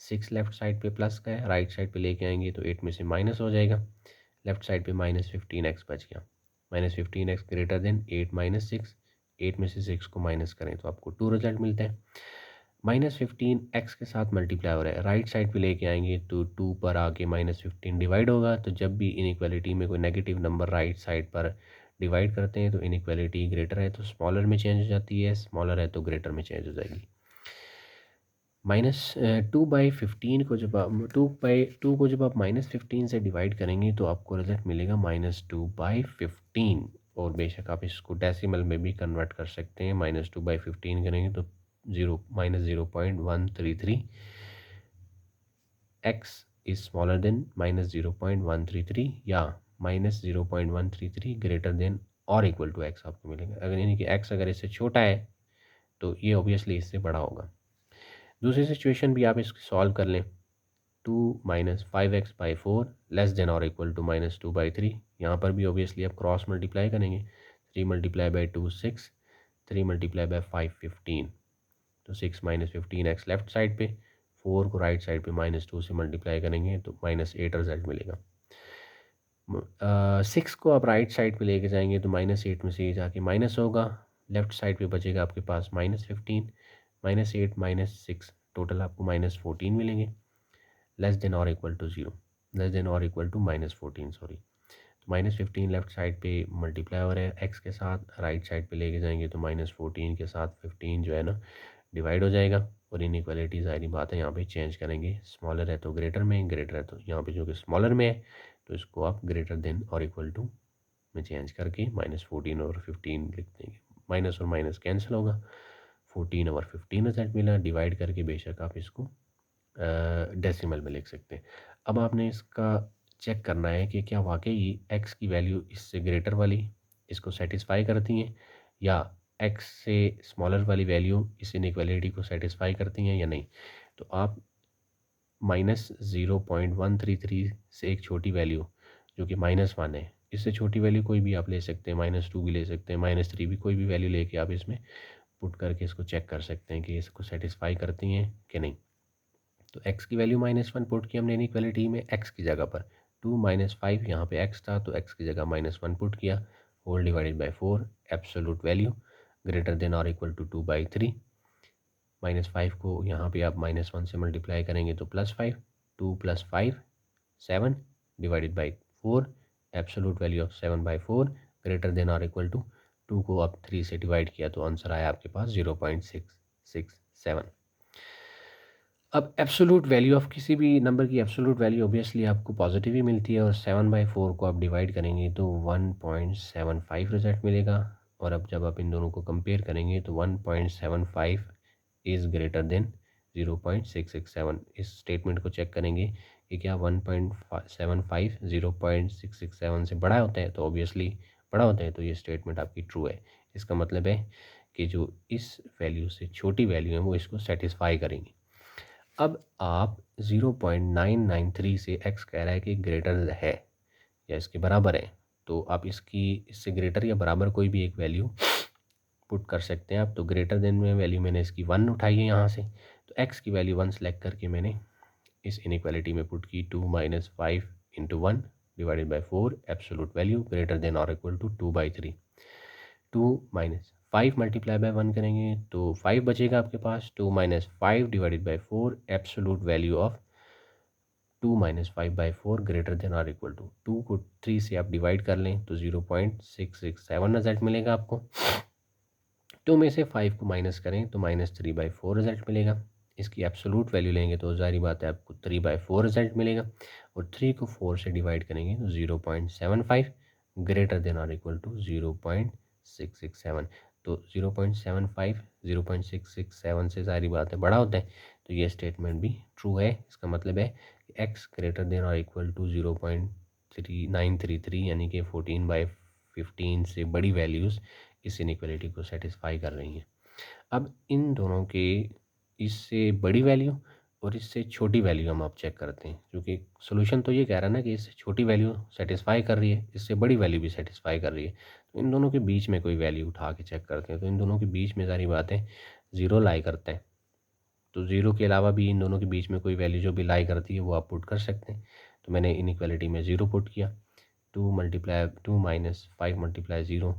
6 left side पे प्लस का है, राइट साइड पे लेके आएंगे तो 8 में से माइनस हो जाएगा, लेफ़्ट साइड पे -15x बच गया। -15x ग्रेटर देन 8 माइनस 6, 8 में से 6 को माइनस करें तो आपको 2 रिजल्ट मिलता है। -15x के साथ मल्टीप्लाई हो रहा है, राइट साइड पे लेके आएंगे तो 2 पर आके -15 डिवाइड होगा। तो जब भी इनइक्वालिटी में कोई नेगेटिव नंबर राइट साइड पर डिवाइड करते हैं तो इनइक्वालिटी ग्रेटर है तो स्मॉलर में चेंज हो जाती है, स्मॉलर है तो ग्रेटर में चेंज हो जाएगी। -2/15 को जब आप 2 को जब आप -15 से डिवाइड करेंगे तो आपको रिजल्ट मिलेगा -2/15। और बेशक आप इसको डेसिमल में भी कन्वर्ट कर सकते हैं। -2/15 करेंगे तो -0.133 x इज़ स्मॉलर देन -0.133 या -0.133 ग्रेटर देन और इक्वल टू x आपको मिलेगा। अगर यानी कि x अगर इससे छोटा है तो ये ऑब्वियसली इससे बड़ा होगा। दूसरी सिचुएशन भी आप इसको सॉल्व कर लें। 2 minus 5x by 4 less than और इक्वल टू -2/3। यहाँ पर भी ऑब्वियसली आप क्रॉस मल्टीप्लाई करेंगे। 3 मल्टीप्लाई बाई 2 6, 3 मल्टीप्लाई बाई 5 15। तो 6 माइनस 15x लेफ्ट साइड पे, 4 को राइट साइड पे -2 से मल्टीप्लाई करेंगे तो -8 रिजल्ट मिलेगा। 6 को आप राइट साइड पे लेके जाएंगे तो -8 में से ये जाके माइनस होगा, लेफ्ट साइड पे बचेगा आपके पास -15, -8 -6 टोटल आपको -14 मिलेंगे। लेस देन और इक्वल टू 0, लेस देन और इक्वल टू -14 सॉरी। तो -15 लेफ्ट साइड पे मल्टीप्लाई हो रहा है एक्स के साथ, राइट साइड पे लेके जाएंगे तो -14 के साथ 15 जो है ना डिवाइड हो जाएगा। और इनइक्वालिटी ज़ाहिर बात है यहाँ पे चेंज करेंगे, स्मॉलर है तो ग्रेटर में, ग्रेटर है तो यहाँ पे जो कि स्मॉलर में है तो इसको आप ग्रेटर देन और इक्वल टू में चेंज करके -14 और 15 लिख देंगे। माइनस और माइनस कैंसिल होगा, 14 और 15 रिजल्ट मिला। डिवाइड करके बेशक आप इसको डेसिमल में लिख सकते हैं। अब आपने इसका चेक करना है कि क्या वाकई एक्स की वैल्यू इससे ग्रेटर वाली इसको सेटिस्फाई करती हैं या एक्स से स्मॉलर वाली वैल्यू इस इनइक्वालिटी को सेटिस्फाई करती हैं या नहीं। तो आप -0.133 से एक छोटी वैल्यू जो कि -1 है, इससे छोटी वैल्यू कोई भी आप ले सकते हैं, -2 भी ले सकते हैं, -3 भी, कोई भी वैल्यू लेके आप इसमें पुट करके इसको चेक कर सकते हैं कि इसको सेटिस्फाई करती हैं कि नहीं। तो x की वैल्यू -1 पुट की हमने इनइक्वालिटी में x की जगह पर। 2 - 5 यहाँ पे x था तो x की जगह -1 पुट किया, whole divided by 4 absolute value greater than और इक्वल टू 2/3। -5 को यहाँ पे आप -1 से मल्टीप्लाई करेंगे तो +5, 2 + 5 7 divided by 4 absolute value of 7/4 greater than और इक्वल टू 2 को आप 3 से डिवाइड किया तो आंसर आया आपके पास 0.667। अब एब्सोलूट वैल्यू ऑफ किसी भी नंबर की एब्सोलूट वैल्यू ऑब्वियसली आपको पॉजिटिव ही मिलती है, और 7/4 को आप डिवाइड करेंगे तो 1.75 रिजल्ट मिलेगा। और अब जब आप इन दोनों को कंपेयर करेंगे तो 1.75 इज़ ग्रेटर देन 0.667। इस स्टेटमेंट को चेक करेंगे कि क्या 1.75 0.667 से बड़ा होता है, तो ऑब्वियसली बड़ा होता है, तो ये स्टेटमेंट आपकी ट्रू है। इसका मतलब है कि जो इस वैल्यू से छोटी वैल्यू है वो इसको सेटिस्फाई करेंगी। अब आप 0.993 से x कह रहा है कि ग्रेटर है या इसके बराबर है, तो आप इससे ग्रेटर या बराबर कोई भी एक वैल्यू पुट कर सकते हैं आप। तो ग्रेटर देन में वैल्यू मैंने इसकी 1 उठाई है यहाँ से, तो x की वैल्यू 1 सेलेक्ट करके मैंने इस इनइक्वालिटी में पुट की 2 - 5 × 1 divided by 4 absolute value greater than और इक्वल टू 2/3। 2 - 5 मल्टीप्लाई बाय 1 करेंगे तो 5 बचेगा आपके पास। 2 - 5 divided by 4 absolute value of 2 - 5/4 greater than और इक्वल टू 2 को 3 से आप डिवाइड कर लें तो 0.667 रिजल्ट मिलेगा आपको। 2 में से 5 को माइनस करें तो -3/4 रिजल्ट मिलेगा। इसकी एब्सोलूट वैल्यू लेंगे तो ज़ाहिर बात है आपको 3/4 रिजल्ट मिलेगा, और 3 को 4 से डिवाइड करेंगे तो 0.75 ग्रेटर देन और इक्वल टू 0.667। तो 0.75 0.667 से ज़ाहिर बात है बड़ा होता है, तो ये स्टेटमेंट भी ट्रू है। इसका मतलब है कि x ग्रेटर देन और इक्वल टू 0.3933 यानी कि 14/15 से बड़ी वैल्यूज़ इस इनइक्वालिटी को सेटिस्फाई कर रही हैं। अब इन दोनों के इससे बड़ी वैल्यू और इससे छोटी वैल्यू हम आप चेक करते हैं, क्योंकि सोल्यूशन तो ये कह रहा है ना कि इससे छोटी वैल्यू सेटिस्फाई कर रही है, इससे बड़ी वैल्यू भी सेटिस्फाई कर रही है। तो इन दोनों के बीच में कोई वैल्यू उठा के चेक करते हैं, तो इन दोनों के बीच में सारी बातें ज़ीरो लाई करते हैं। तो ज़ीरो के अलावा भी इन दोनों के बीच में कोई वैल्यू जो भी लाई करती है वो आप पुट कर सकते हैं। तो मैंने इनइक्वालिटी में ज़ीरो पुट किया। 2 - 5 × 0,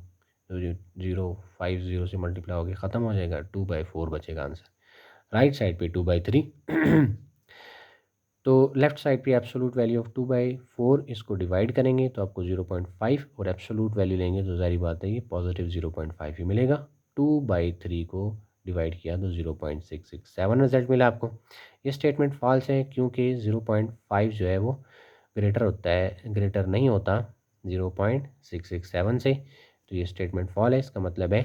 तो 0 से मल्टीप्लाई होकर ख़त्म हो जाएगा, 2/4 बचेगा आंसर। राइट साइड पे 2/3 तो लेफ़्ट साइड पे एब्सोलूट वैल्यू ऑफ 2/4 इसको डिवाइड करेंगे तो आपको 0.5, और एब्सोलूट वैल्यू लेंगे तो ज़ाहिर बात है ये पॉजिटिव 0.5 ही मिलेगा। 2/3 को डिवाइड किया तो 0.667 रिजल्ट मिला आपको। ये स्टेटमेंट फॉल्स है क्योंकि 0.5 जो है वो ग्रेटर नहीं होता 0.667 से। तो ये स्टेटमेंट फॉल है। इसका मतलब है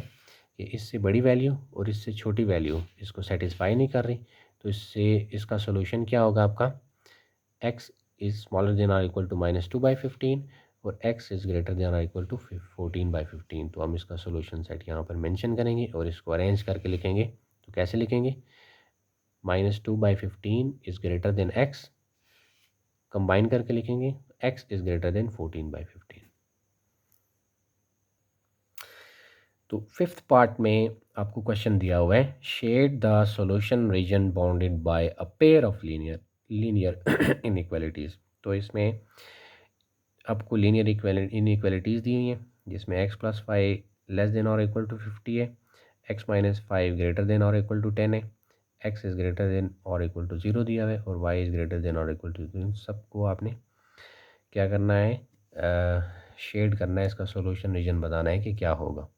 कि इससे बड़ी वैल्यू और इससे छोटी वैल्यू इसको सेटिस्फाई नहीं कर रही। तो इससे इसका सोल्यूशन क्या होगा आपका, x इज़ स्मॉलर देन और इक्वल टू -2/15 और x इज़ ग्रेटर देन और इक्वल टू 14/15। तो हम इसका सोल्यूशन सेट यहाँ पर मेंशन करेंगे और इसको अरेंज करके लिखेंगे। तो कैसे लिखेंगे, -2/15 is greater then x, combine करके लिखेंगे x इज़ ग्रेटर देन 14/15। तो फिफ्थ पार्ट में आपको क्वेश्चन दिया हुआ है, shade the solution region bounded by a pair of linear inequalities. तो इसमें आपको लीनियर इनइक्वालिटीज़ दी हुई हैं जिसमें x + 5 लेस देन और इक्वल टू 50 है, x - 5 ग्रेटर देन और इक्वल टू 10 है, x इज़ ग्रेटर देन और इक्वल टू 0 दिया हुआ है, और y इज़ ग्रेटर देन और इक्वल टू। इन सबको आपने क्या करना है, शेड करना है, इसका सॉल्यूशन रीजन बताना है कि क्या होगा।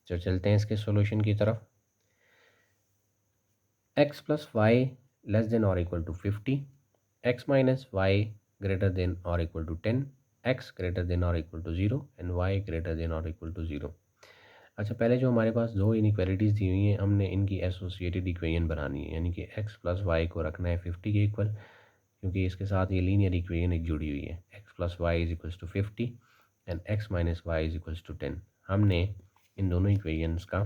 तो चलते हैं इसके सॉल्यूशन की तरफ। x + y लेस देन और equal to 50, x - y greater than और equal to 10, x greater than और equal to 0 and y greater than और इक्वल टू 0। अच्छा, पहले जो हमारे पास दो इनइक्वालिटीज़ दी हुई हैं हमने इनकी एसोसिएटेड इक्वेशन बनानी है, यानी कि x + y को रखना है 50 के इक्वल, क्योंकि इसके साथ ये लीनियर इक्वेशन एक जुड़ी हुई है। x + y is equals to 50 and x - y is equals to 10। हमने इन दोनों इक्वेशंस का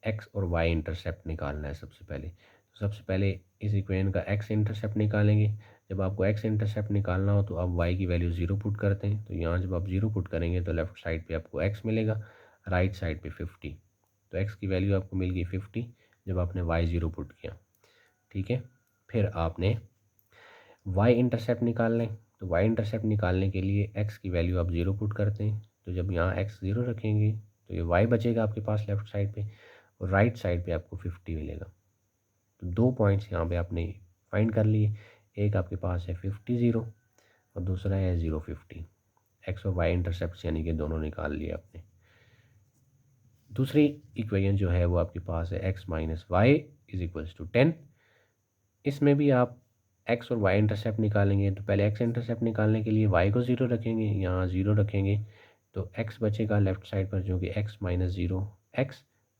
x और y इंटरसेप्ट निकालना है सबसे पहले। तो सबसे पहले इस इक्वेशन का x इंटरसेप्ट निकालेंगे। जब आपको x इंटरसेप्ट निकालना हो तो आप y की वैल्यू 0 पुट करते हैं। तो यहाँ जब आप 0 पुट करेंगे तो लेफ़्ट साइड पे आपको x मिलेगा, राइट साइड पे 50। तो x की वैल्यू आपको मिल गई 50 जब आपने y 0 पुट किया। ठीक है, फिर आपने y इंटरसेप्ट निकालना है। तो y इंटरसेप्ट निकालने के लिए x की वैल्यू आप 0 पुट करते हैं। तो जब यहाँ x 0 रखेंगे तो ये y बचेगा आपके पास लेफ़्ट साइड पे, और राइट साइड पे आपको 50 मिलेगा। तो दो पॉइंट्स यहाँ पे आपने फाइंड कर लिए, एक आपके पास है 50 0 और दूसरा है 0 50। x और y इंटरसेप्ट यानी कि दोनों निकाल लिए आपने। दूसरी इक्वेशन जो है वो आपके पास है x - y is equals to 10। इसमें भी आप x और y इंटरसेप्ट निकालेंगे। तो पहले x इंटरसेप्ट निकालने के लिए y को 0 रखेंगे, यहाँ 0 रखेंगे तो x बचेगा लेफ़्ट साइड पर जो कि x - 0 x,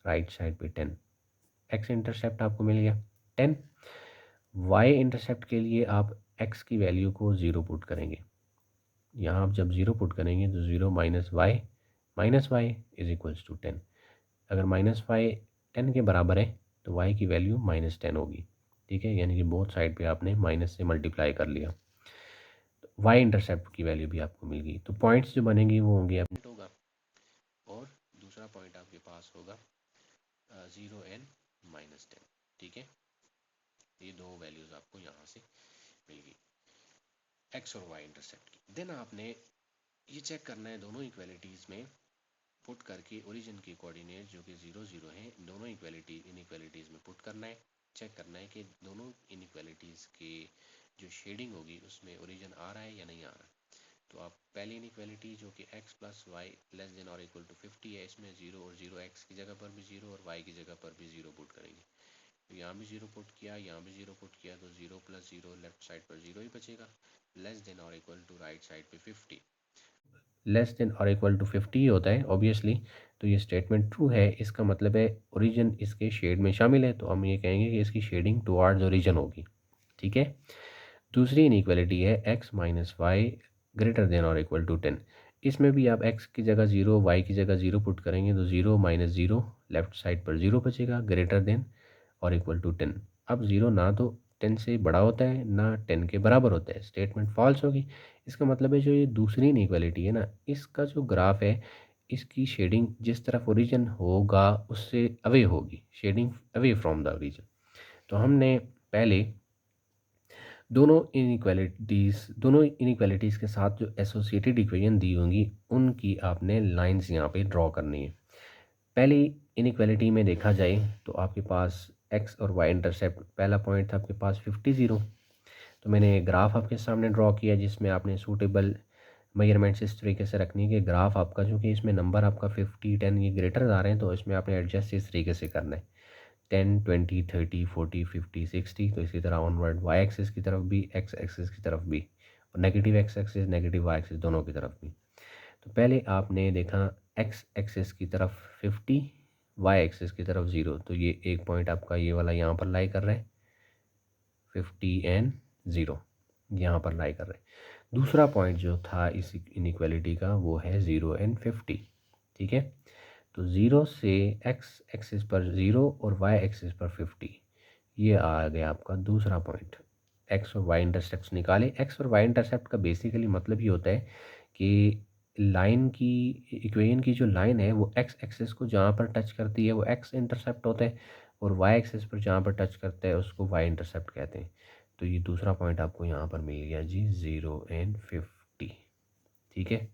राइट साइड पे 10। x इंटरसेप्ट आपको मिल गया 10। y इंटरसेप्ट के लिए आप x की वैल्यू को 0 पुट करेंगे। यहाँ आप जब 0 पुट करेंगे तो 0 - y इज इक्वल्स टू 10। अगर -y 10 के बराबर है तो y की वैल्यू -10 होगी, ठीक है, यानी कि बोथ साइड पे आपने माइनस से मल्टीप्लाई कर लिया, तो y इंटरसेप्ट की वैल्यू भी आपको मिल गई। तो पॉइंट्स जो बनेंगी वो होंगे अपने होगा, और दूसरा पॉइंट आपके पास होगा 0 n-10, ठीक है। ये दो वैल्यूज आपको यहाँ से मिल गई x और y इंटरसेप्ट की। देन आपने ये चेक करना है दोनों इक्वालिटीज़ में पुट करके ओरिजिन के कोऑर्डिनेट जो कि 0 0 हैं दोनों इनइक्वालिटीज़ में पुट करना है। चेक करना है कि दोनों इनइक्वालिटीज़ के जो शेडिंग होगी उसमें ओरिजिन आ रहा है या नहीं आ रहा है। तो आप पहली इनइक्वालिटी जो कि x plus y less than और इक्वल टू 50 है, इसमें 0 और 0 x की जगह पर भी 0 और y की जगह पर भी 0 पुट करेंगे। तो यहाँ भी 0 पुट किया, यहाँ भी 0 पुट किया, तो 0 प्लस 0 लेफ्ट साइड पर 0 ही बचेगा, लेस देन और इक्वल टू राइट साइड पे 50, लेस देन और इक्वल टू 50 ही होता है ऑब्वियसली। तो ये स्टेटमेंट ट्रू है, इसका मतलब है ओरिजिन इसके शेड में शामिल है, तो हम ये कहेंगे कि इसकी शेडिंग टुवार्ड्स ओरिजिन होगी, ठीक है। दूसरी इनइक्वालिटी है x minus y greater than और इक्वल टू 10। इसमें भी आप x की जगह 0 y की जगह 0 पुट करेंगे, तो 0 माइनस 0 लेफ्ट साइड पर 0 बचेगा, ग्रेटर देन और इक्वल टू 10। अब 0 ना तो 10 से बड़ा होता है ना 10 के बराबर होता है, स्टेटमेंट फॉल्स होगी। इसका मतलब है जो ये दूसरी इनइक्वालिटी है ना, इसका जो ग्राफ है इसकी शेडिंग जिस तरफ ओरिजिन होगा उससे अवे होगी, shading away from the origin. तो हमने पहले दोनों इनइक्वालिटीज़ के साथ जो एसोसिएटेड इक्वेशन दी होंगी उनकी आपने लाइंस यहाँ पे ड्रॉ करनी है। पहली इनइक्वालिटी में देखा जाए तो आपके पास x और y इंटरसेप्ट, पहला पॉइंट था आपके पास 50 0। तो मैंने ग्राफ आपके सामने ड्रॉ किया जिसमें आपने सूटेबल मेजरमेंट्स इस तरीके से रखनी है कि ग्राफ आपका जो कि इसमें नंबर आपका 50 10 ये ग्रेटर आ रहे हैं, तो इसमें आपने एडजस्ट इस तरीके से करना है 10 20 30 40 50 60। तो इसी तरह ऑनवर्ड वाई एक्सिस की तरफ भी, एक्स एक्सिस की तरफ भी, और negative x axis negative y axis दोनों की तरफ भी। तो पहले आपने देखा एक्स एक्सिस की तरफ 50, वाई एक्सिस की तरफ 0, तो ये एक पॉइंट आपका ये वाला यहाँ पर लाई कर रहा है 50 एंड 0, यहाँ पर लाई कर रहे हैं। दूसरा पॉइंट जो था इस इनइक्वालिटी का वो है 0 एंड 50, ठीक है। तो 0 से एक्स एक्सिस पर 0 और वाई एक्सिस पर 50, ये आ गया आपका दूसरा पॉइंट। एक्स और वाई इंटरसेप्ट निकाले। एक्स और वाई इंटरसेप्ट का बेसिकली मतलब ये होता है कि लाइन की इक्वेशन की जो लाइन है वो एक्स एक्सिस को जहाँ पर टच करती है वो एक्स इंटरसेप्ट होता है, और वाई एक्सिस पर जहाँ पर टच करता है उसको वाई इंटरसेप्ट कहते हैं। तो ये दूसरा पॉइंट आपको यहाँ पर मिल गया जी 0 एंड 50, ठीक है।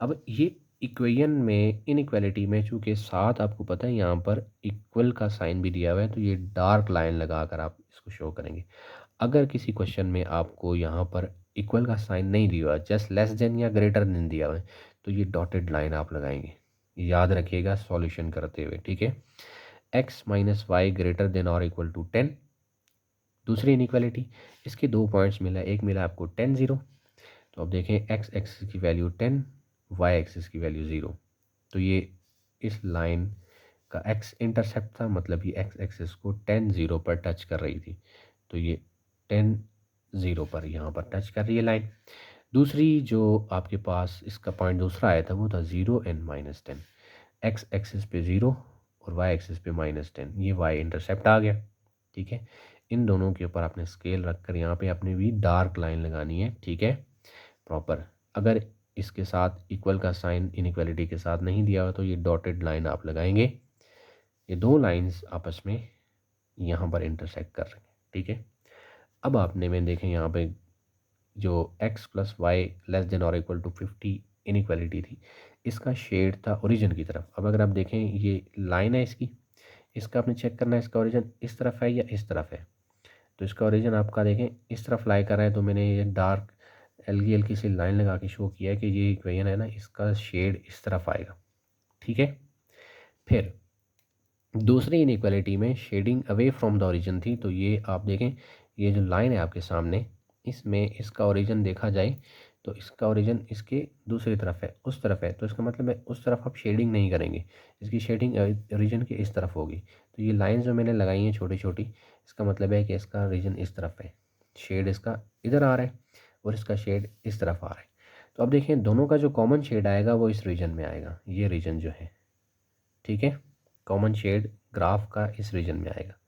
अब ये इक्वेशन में इनइक्वालिटी में चूँकि साथ आपको पता है यहाँ पर इक्वल का साइन भी दिया हुआ है, तो ये डार्क लाइन लगाकर आप इसको शो करेंगे। अगर किसी क्वेश्चन में आपको यहाँ पर इक्वल का साइन नहीं दिया हुआ, जस्ट लेस देन या ग्रेटर देन दिया हुआ है, तो ये डॉटेड लाइन आप लगाएंगे, याद रखिएगा सॉल्यूशन करते हुए, ठीक है। x minus y greater than और इक्वल टू 10, दूसरी इनइक्वालिटी। इसके दो पॉइंट्स मिला, एक मिला आपको 10 0। तो अब देखें x एक्सिस की वैल्यू 10, y एक्सिस की वैल्यू 0, तो ये इस लाइन का x इंटरसेप्ट था, मतलब ये x एक्सिस को 10 0 पर टच कर रही थी, तो ये 10 0 पर यहाँ पर टच कर रही है लाइन। दूसरी जो आपके पास इसका पॉइंट दूसरा आया था वो था 0 एंड -10, x एक्सिस पे 0 और y एक्सिस पे -10, ये y इंटरसेप्ट आ गया, ठीक है। इन दोनों के ऊपर आपने स्केल रख कर यहाँ पे अपने भी डार्क लाइन लगानी है, ठीक है, प्रॉपर। अगर इसके साथ इक्वल का साइन इनइक्वालिटी के साथ नहीं दिया हुआ तो ये डॉटेड लाइन आप लगाएंगे। ये दो लाइंस आपस में यहाँ पर इंटरसेक्ट कर रहे हैं, ठीक है। अब आपने में देखें यहाँ पे जो x plus y less than और इक्वल टू 50 इनइक्वालिटी थी, इसका शेड था ओरिजिन की तरफ। अब अगर आप देखें ये लाइन है इसकी, इसका आपने चेक करना है इसका ओरिजिन इस तरफ है या इस तरफ है। तो इसका ओरिजिन आपका देखें इस तरफ लाई कर रहा है, तो मैंने ये डार्क हल्की सी लाइन लगा के शो किया है कि ये इक्वेशन है ना, इसका शेड इस तरफ आएगा, ठीक है। फिर दूसरी इनइक्वालिटी में shading away from the origin थी, तो ये आप देखें ये जो लाइन है आपके सामने, इसमें इसका ओरिजिन देखा जाए तो इसका ओरिजिन इसके दूसरी तरफ है, उस तरफ है, तो इसका मतलब है उस तरफ आप शेडिंग नहीं करेंगे, इसकी शेडिंग ओरिजिन के इस तरफ होगी। तो ये लाइन जो मैंने लगाई हैं छोटी छोटी, इसका मतलब है कि इसका ओरिजिन इस तरफ है, शेड इसका इधर आ रहा है और इसका शेड इस तरफ आ रहा है। तो अब देखें दोनों का जो कॉमन शेड आएगा वो इस रीजन में आएगा, ये रीजन जो है, ठीक है। कॉमन शेड ग्राफ का इस रीजन में आएगा।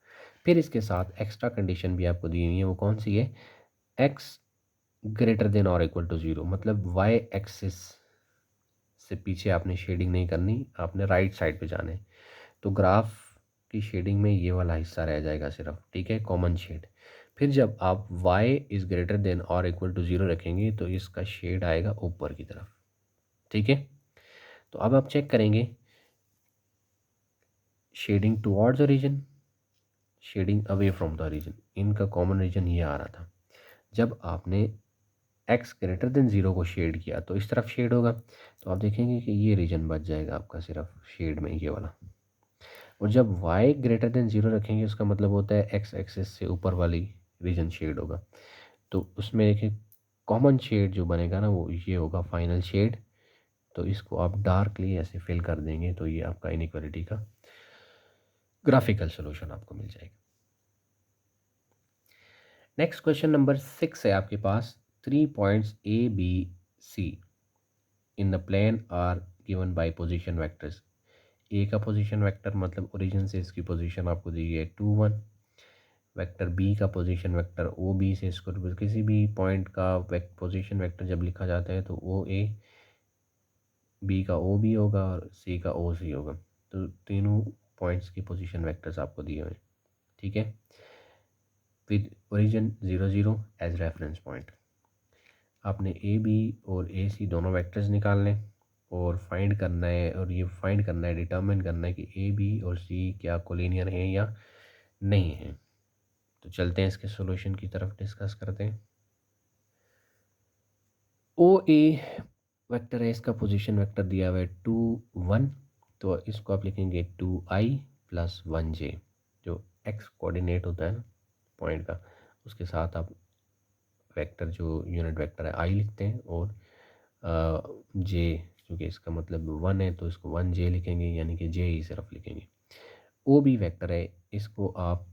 फिर इसके साथ एक्स्ट्रा कंडीशन भी आपको दी हुई है, वो कौन सी है, एक्स ग्रेटर देन और इक्वल टू 0, मतलब वाई एक्सिस से पीछे आपने शेडिंग नहीं करनी, आपने राइट साइड पे जाना है। तो ग्राफ की शेडिंग में ये वाला हिस्सा रह जाएगा सिर्फ, ठीक है, कॉमन शेड। फिर जब आप y इज़ ग्रेटर देन और इक्वल टू 0 रखेंगे तो इसका शेड आएगा ऊपर की तरफ, ठीक है। तो अब आप चेक करेंगे shading towards the region, shading away from the region, इनका कॉमन रीजन ये आ रहा था। जब आपने x ग्रेटर देन 0 को शेड किया तो इस तरफ शेड होगा, तो आप देखेंगे कि ये रीजन बच जाएगा आपका सिर्फ शेड में, ये वाला। और जब y ग्रेटर देन 0 रखेंगे उसका मतलब होता है x एक्सिस से ऊपर वाली रीजन शेड होगा। तो उसमें देखिए कॉमन शेड जो बनेगा ना वो ये होगा फाइनल शेड। तो इसको आप डार्कली ऐसे फिल कर देंगे तो ये आपका इनइक्वालिटी का ग्राफिकल सॉल्यूशन आपको मिल जाएगा। नेक्स्ट क्वेश्चन नंबर 6 है आपके पास, 3 points A B C in the plane are given by position vectors. A का पोजीशन वेक्टर मतलब ओरिजिन से इसकी पोजीशन आपको दी है 2 1, वेक्टर बी का पोजीशन वेक्टर ओ बी से इसको, किसी भी पॉइंट का पोजीशन वेक्टर जब लिखा जाता है तो ओ ए, बी का ओ बी होगा और सी का ओ सी होगा। तो तीनों पॉइंट्स के पोजीशन वेक्टर्स आपको दिए हुए हैं, ठीक है, with origin 0 0 as reference point. आपने ए बी और ए सी दोनों वेक्टर्स निकालने और फाइंड करना है, और ये फाइंड करना है, डिटर्मिन करना है कि ए बी और सी क्या कोलिनियर हैं या नहीं हैं। तो चलते हैं इसके सॉल्यूशन की तरफ, डिस्कस करते हैं। ओ ए वेक्टर है, इसका पोजीशन वेक्टर दिया हुआ है 2 1, तो इसको आप लिखेंगे 2i प्लस 1j, जो एक्स कोऑर्डिनेट होता है ना पॉइंट का, उसके साथ आप वेक्टर जो यूनिट वेक्टर है आई लिखते हैं, और जे क्योंकि इसका मतलब 1 है तो इसको 1j लिखेंगे, यानी कि जे ही सिर्फ लिखेंगे। ओ बी वेक्टर है, इसको आप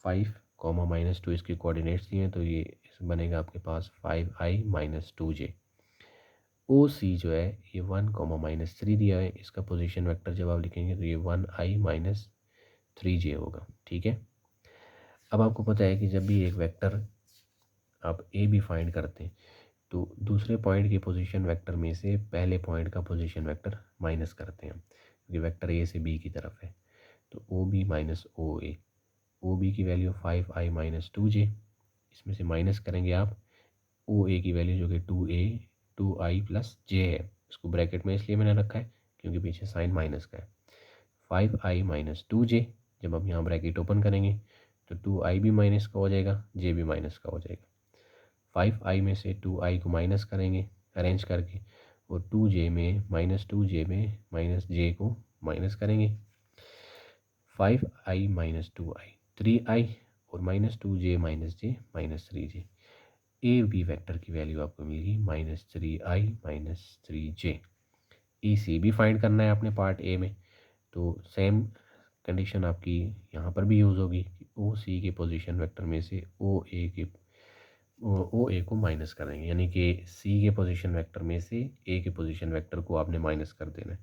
5 कॉमा -2 इसके कोऑर्डिनेट्स दिए हैं, तो ये बनेगा आपके पास 5i माइनस 2j। ओ सी जो है ये 1 कॉमा -3 दिया है, इसका पोजीशन वेक्टर जब आप लिखेंगे तो ये 1i माइनस 3j होगा, ठीक है। अब आपको पता है कि जब भी एक वेक्टर आप ए बी फाइंड करते हैं तो दूसरे पॉइंट के पोजीशन वेक्टर में से पहले पॉइंट का पोजीशन वेक्टर माइनस करते हैं, क्योंकि वेक्टर ए से बी की तरफ है। तो O B minus O B की वैल्यू 5i माइनस 2j, इसमें से माइनस करेंगे आप ओ ए की वैल्यू जो कि 2i प्लस जे है, इसको ब्रैकेट में इसलिए मैंने रखा है क्योंकि पीछे साइन माइनस का है। 5i माइनस 2j, जब आप यहाँ ब्रैकेट ओपन करेंगे तो 2i भी माइनस का हो जाएगा, जे भी माइनस का हो जाएगा। 5i में से 2i को माइनस करेंगे अरेंज करके, और 2j में -2j में माइनस जे को माइनस करेंगे। 5i माइनस 2i 3i, और -2j minus j -3j। A B vector की वैल्यू आपको मिलेगी -3i माइनस 3j। ई सी भी फाइंड करना है आपने पार्ट ए में, तो सेम कंडीशन आपकी यहाँ पर भी यूज़ होगी कि ओ सी के पोजीशन वेक्टर में से ओ ए को माइनस करेंगे, यानी कि सी के पोजीशन वेक्टर में से ए के पोजीशन वेक्टर को आपने माइनस कर देना है,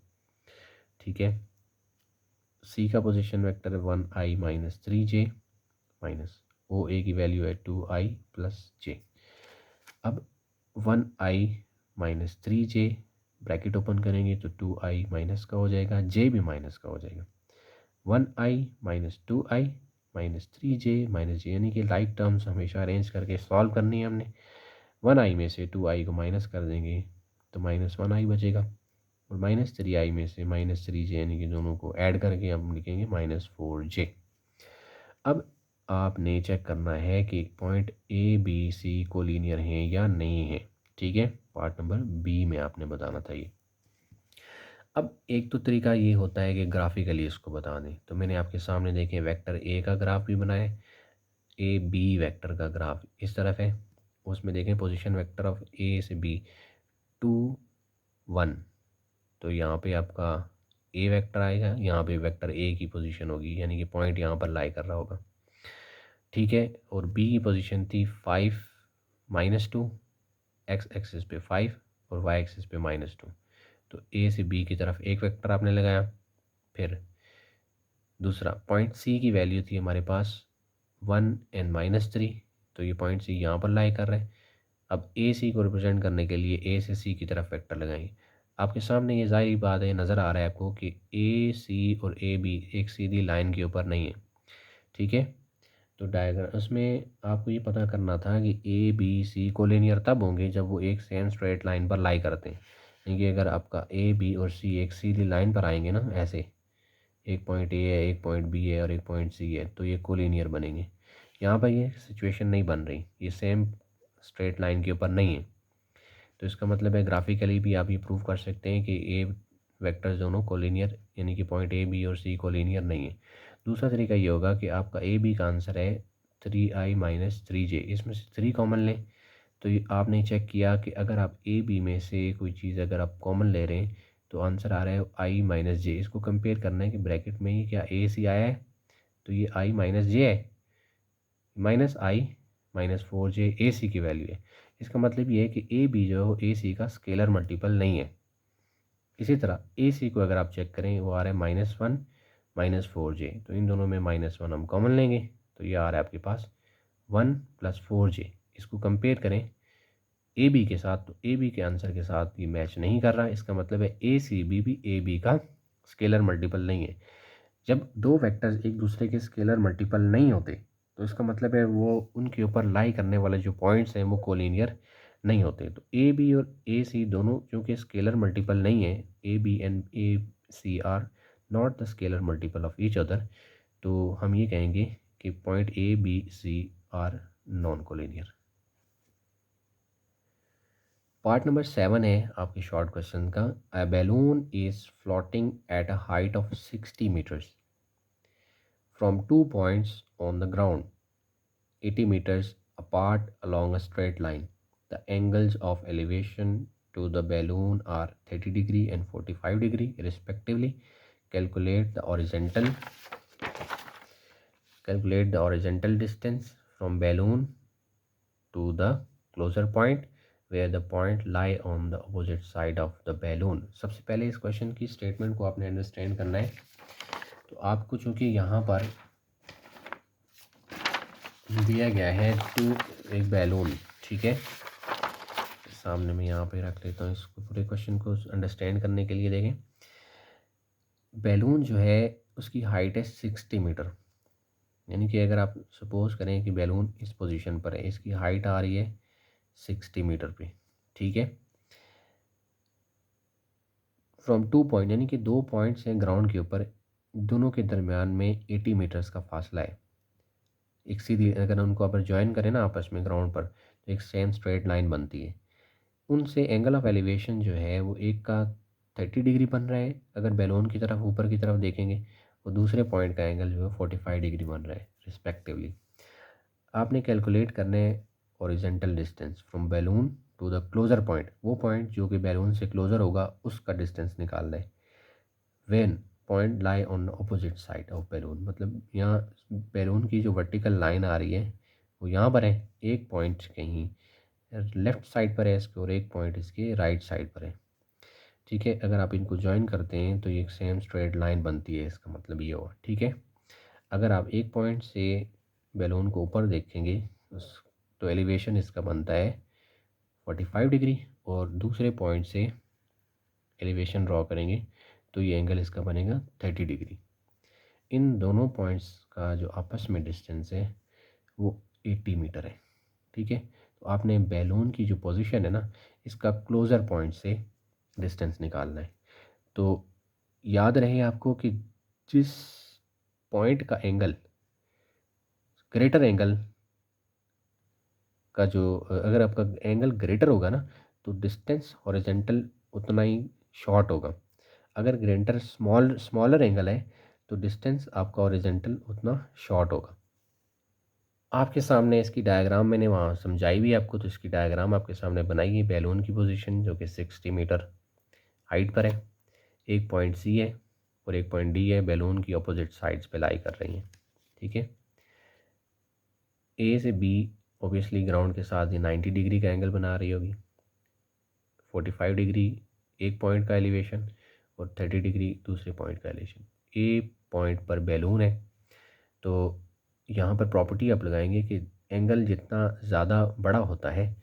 ठीक है। सी का पोजीशन वेक्टर है 1i minus 3j, minus O ए की वैल्यू है 2i प्लस जे। अब 1i minus 3j bracket open करेंगे तो 2i माइनस का हो जाएगा, जे भी माइनस का हो जाएगा। 1i minus 2i minus 3j minus जे, यानी कि लाइक टर्म्स हमेशा अरेंज करके सॉल्व करनी है हमने। 1i में से 2i को माइनस कर देंगे तो -1i बचेगा, और -3i में से -3j, यानी कि दोनों को ऐड करके हम लिखेंगे -4j। अब आपने चेक करना है कि पॉइंट ए बी सी को लीनियर हैं या नहीं है, ठीक है। पार्ट नंबर बी में आपने बताना था ये। अब एक तो तरीका ये होता है कि ग्राफिकली इसको बता दें, तो मैंने आपके सामने देखें वेक्टर ए का ग्राफ भी बनाए, ए बी वेक्टर का ग्राफ इस तरफ है, उसमें देखें पोजीशन वेक्टर ऑफ ए से बी 2 1, तो यहाँ पे आपका ए वेक्टर आएगा, यहाँ पे वेक्टर ए की पोजीशन होगी, यानी कि पॉइंट यहाँ पर लाई कर रहा होगा, ठीक है। और बी की पोजीशन थी 5 -2, एक्स एक्सिस पे 5 और वाई एक्सिस पे -2, तो ए से बी की तरफ एक वेक्टर आपने लगाया, फिर दूसरा पॉइंट सी की वैल्यू थी हमारे पास 1 and -3, तो ये पॉइंट सी यहाँ पर लाई कर रहे हैं। अब ए सी को रिप्रेजेंट करने के लिए ए से सी की तरफ वेक्टर लगाएंगे। आपके सामने ये ज़ाहिर बात है, नज़र आ रहा है आपको कि ए सी और ए बी एक सीधी लाइन के ऊपर नहीं है, ठीक है। तो डायग्राम उसमें आपको ये पता करना था कि ए बी सी कोलिनियर तब होंगे जब वो एक सेम स्ट्रेट लाइन पर लाई करते हैं। यानी कि अगर आपका ए बी और सी एक सीधी लाइन पर आएंगे ना, ऐसे एक पॉइंट ए है, एक पॉइंट बी है और एक पॉइंट सी है, तो ये कोलिनियर बनेंगे। यहाँ पर ये सिचुएशन नहीं बन रही, ये सेम स्ट्रेट लाइन के ऊपर नहीं है। तो इसका मतलब है ग्राफिकली भी आप ये प्रूव कर सकते हैं कि ए वेक्टर दोनों कोलिनियर, यानी कि पॉइंट ए बी और सी कोलिनियर नहीं है। दूसरा तरीका ये होगा कि आपका ए बी का आंसर है 3i-3j, इसमें से 3 कॉमन लें। तो ये आपने चेक किया कि अगर आप ए बी में से कोई चीज़ अगर आप कॉमन ले रहे हैं तो आंसर आ रहा है i-j। इसको कंपेयर करना है कि ब्रैकेट में ये क्या ए सी आया है, तो ये i-j है, -i-4j ए सी की वैल्यू है। इसका मतलब ये है कि ए बी जो है ए सी का स्केलर मल्टीपल नहीं है। इसी तरह ए सी को अगर आप चेक करें, वो आ रहा है -1 -4j, तो इन दोनों में -1 हम कॉमन लेंगे, तो ये आ रहा है आपके पास 1 + 4j। इसको कंपेयर करें ए बी के साथ, तो ए बी के आंसर के साथ ये मैच नहीं कर रहा। इसका मतलब है ए सी बी भी ए बी का स्केलर मल्टीपल नहीं है। जब दो वेक्टर्स एक दूसरे के स्केलर मल्टीपल नहीं होते, तो इसका मतलब है वो उनके ऊपर लाई करने वाले जो पॉइंट्स हैं वो कोलिनियर नहीं होते। तो ए बी और ए सी दोनों चूँकि स्केलर मल्टीपल नहीं है, A B and A C are not the scalar multiple of each other, तो हम ये कहेंगे कि point A B C are non collinear. Part number 7 है आपके शॉर्ट क्वेश्चन का। A balloon is floating at a height of 60 meters from 2 points on the ground 80 meters apart along a straight line. The angles of elevation to the balloon are 30 degree and 45 degree respectively. Calculate the horizontal distance from balloon to the closer point where the point lie on the opposite side of the balloon. सबसे पहले इस question की statement को आपने understand करना है। तो आपको चूँकि यहाँ पर दिया गया है एक बैलून, ठीक है, सामने मैं यहाँ पे रख लेता हूँ इसको पूरे क्वेश्चन को अंडरस्टैंड करने के लिए। देखें, बैलून जो है उसकी हाइट है 60 मीटर, यानी कि अगर आप सपोज करें कि बैलून इस पोजीशन पर है, इसकी हाइट आ रही है 60 मीटर पे, ठीक है। फ्रॉम 2 पॉइंट, यानी कि 2 पॉइंट्स हैं ग्राउंड के ऊपर, दोनों के दरमियान में 80 मीटर्स का फासला है। एक सीधी अगर उनको आप ज्वाइन करें ना आपस में ग्राउंड पर, तो एक सेम स्ट्रेट लाइन बनती है। उनसे एंगल ऑफ एलिवेशन जो है वो एक का 30 डिग्री बन रहा है, अगर बैलून की तरफ ऊपर की तरफ देखेंगे, और दूसरे पॉइंट का एंगल जो है 45 डिग्री बन रहा है रिस्पेक्टिवली। आपने कैलकुलेट करने horizontal distance from balloon to the closer point, वो पॉइंट जो कि बैलून से क्लोज़र होगा उसका डिस्टेंस निकालना है। When point lie on opposite side of balloon, मतलब यहाँ बैलून की जो वर्टिकल लाइन आ रही है वो यहाँ पर है, एक पॉइंट कहीं लेफ़्ट साइड पर है इसके और एक पॉइंट इसके राइट साइड पर है, ठीक है। अगर आप इनको ज्वाइन करते हैं तो ये एक सेम स्ट्रेट लाइन बनती है, इसका मतलब ये हुआ, ठीक है। अगर आप एक पॉइंट से बैलून को ऊपर देखेंगे तो एलिवेशन इसका बनता है 45 डिग्री, और दूसरे पॉइंट से एलिवेशन ड्रॉ करेंगे तो ये एंगल इसका बनेगा 30 डिग्री। इन दोनों पॉइंट्स का जो आपस में डिस्टेंस है वो 80 मीटर है, ठीक है। तो आपने बैलून की जो पोजीशन है ना, इसका क्लोज़र पॉइंट से डिस्टेंस निकालना है। तो याद रहे आपको कि जिस पॉइंट का एंगल ग्रेटर एंगल का जो अगर आपका एंगल ग्रेटर होगा ना, तो डिस्टेंस हॉरिजॉन्टल उतना ही शॉर्ट होगा। अगर ग्रेटर स्मॉलर एंगल है तो डिस्टेंस आपका हॉरिजॉन्टल उतना शॉर्ट होगा। आपके सामने इसकी डायग्राम मैंने वहाँ समझाई भी आपको, तो इसकी डायग्राम आपके सामने बनाई है। बैलून की पोजीशन जो कि 60 मीटर हाइट पर है, एक पॉइंट सी है और एक पॉइंट डी है, बैलून की अपोजिट साइड्स पे लाई कर रही हैं, ठीक है। ए से बी ऑब्वियसली ग्राउंड के साथ ही 90 डिग्री का एंगल बना रही होगी, 45 डिग्री एक पॉइंट का एलिवेशन और 30 डिग्री दूसरे पॉइंट का एलिवेशन। ए पॉइंट पर बैलून है। तो यहाँ पर प्रॉपर्टी आप लगाएंगे कि एंगल जितना ज़्यादा बड़ा होता है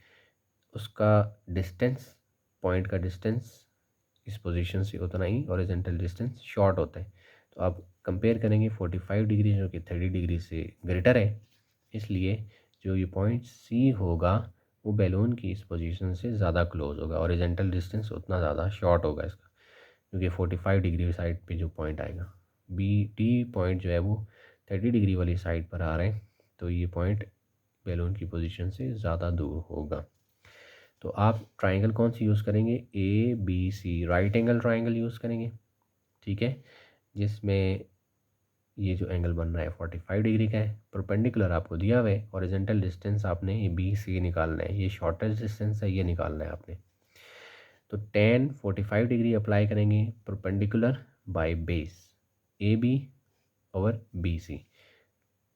उसका डिस्टेंस, पॉइंट का डिस्टेंस इस पोजीशन से उतना ही हॉरिजॉन्टल डिस्टेंस शॉर्ट होता है। तो आप कंपेयर करेंगे 45 डिग्री जो कि 30 डिग्री से ग्रेटर है, इसलिए जो ये पॉइंट सी होगा वो बैलून की इस पोजीशन से ज़्यादा क्लोज होगा, हॉरिजॉन्टल डिस्टेंस उतना ज़्यादा शॉर्ट होगा इसका, क्योंकि 45 डिग्री साइड पे जो पॉइंट आएगा। बी डी पॉइंट जो है वो 30 डिग्री वाली साइड पर आ रहे हैं, तो ये पॉइंट बैलून की पोजीशन से ज़्यादा दूर होगा। तो आप ट्राइंगल कौन सी यूज़ करेंगे, A B C, right angle triangle use करेंगे, ठीक है, जिसमें ये जो एंगल बन रहा है 45 डिग्री का है, परपेंडिकुलर आपको दिया हुआ है, हॉरिजॉन्टल डिस्टेंस आपने ये बी सी निकालना है, ये शॉर्टेस्ट डिस्टेंस है ये निकालना है आपने। तो टेन 45 डिग्री अप्लाई करेंगे perpendicular by base A B over B C,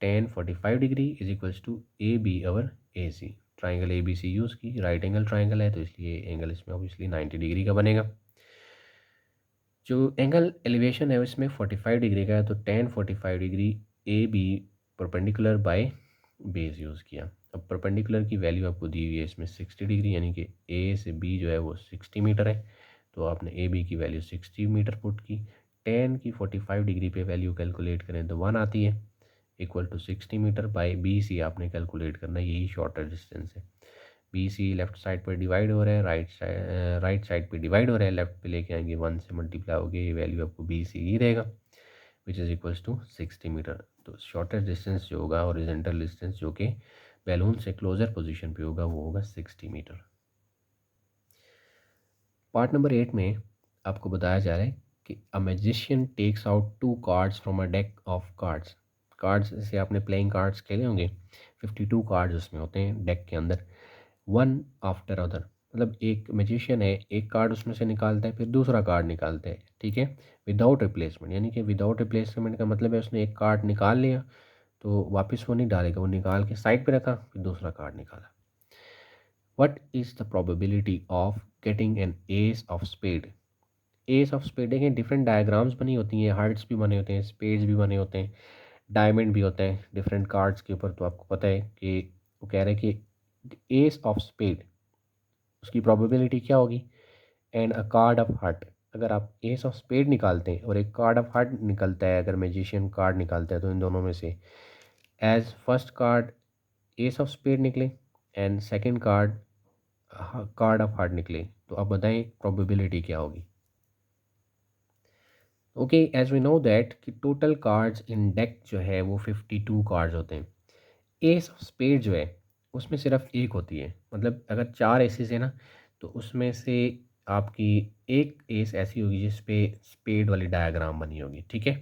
tan 45 degree is equals to A B over A C. Triangle A B C use की, राइट एंगल ट्राइंगल है तो इसलिए एंगल इसमें ऑब्वियसली 90 डिग्री का बनेगा। जो angle elevation है उसमें 45 डिग्री का है, तो tan 45 degree A B perpendicular by base use किया। अब परपेंडिकुलर की वैल्यू आपको दी हुई है इसमें 60 डिग्री, यानी कि ए से बी जो है वो 60 मीटर है, तो आपने ए बी की वैल्यू 60 मीटर पुट की। टेन की 45 डिग्री पे वैल्यू कैलकुलेट करें तो 1 आती है, equal to 60 metre by B C आपने कैलकुलेट करना है, यही शॉर्टर डिस्टेंस है। बी सी लेफ्ट साइड पर डिवाइड हो रहा है, राइट साइड पे डिवाइड हो रहा है, लेफ्ट पे लेके आएंगे 1 से मल्टीप्लाई होगी, ये वैल्यू आपको बी सी ही रहेगा, which is equals to 60 metre. तो शॉर्टेस्ट डिस्टेंस जो होगा हॉरिजॉन्टल डिस्टेंस जो कि बैलून से क्लोजर पोजीशन पे होगा वो होगा 60 मीटर। पार्ट नंबर 8 में आपको बताया जा रहा है कि a magician takes out 2 cards from a deck of cards. Cards जैसे आपने प्लेइंग कार्ड्स खेले होंगे, 52 कार्ड्स उसमें होते हैं डेक के अंदर, वन आफ्टर अदर, मतलब एक मैजिशियन है एक कार्ड उसमें से निकालता है फिर दूसरा कार्ड निकालता है, ठीक है, विदाउट रिप्लेसमेंट, यानी कि विदाउट रिप्लेसमेंट का मतलब है उसने एक कार्ड निकाल लिया तो वापस वो नहीं डालेगा, वो निकाल के साइड पे रखा फिर दूसरा कार्ड निकाला। What is the probability of getting an ace of spade. Ace of spade देखें डिफरेंट डायग्राम्स बनी होती हैं, हार्ट्स भी बने होते हैं, स्पेड्स भी बने होते हैं, डायमंड भी होते हैं डिफरेंट कार्ड्स के ऊपर। तो आपको पता है कि वो कह रहे हैं कि एस ऑफ स्पेड उसकी प्रोबेबिलिटी क्या होगी, and a card of heart. अगर आप एस ऑफ स्पेड निकालते हैं और एक कार्ड ऑफ हार्ट निकलता है, अगर मैजिशियन कार्ड निकालता है तो इन दोनों में से as first card ace of spade निकले and second card card of heart निकले, तो आप बताएं प्रोबेबिलिटी क्या होगी। Okay, as we know that कि टोटल कार्ड्स इन डेक जो है वो 52 कार्ड्स होते हैं। एस ऑफ स्पेड जो है उसमें सिर्फ एक होती है, मतलब अगर 4 एसेस है ना तो उसमें से आपकी एक एस ऐसी होगी जिस पे स्पेड वाली डायग्राम बनी होगी, ठीक है।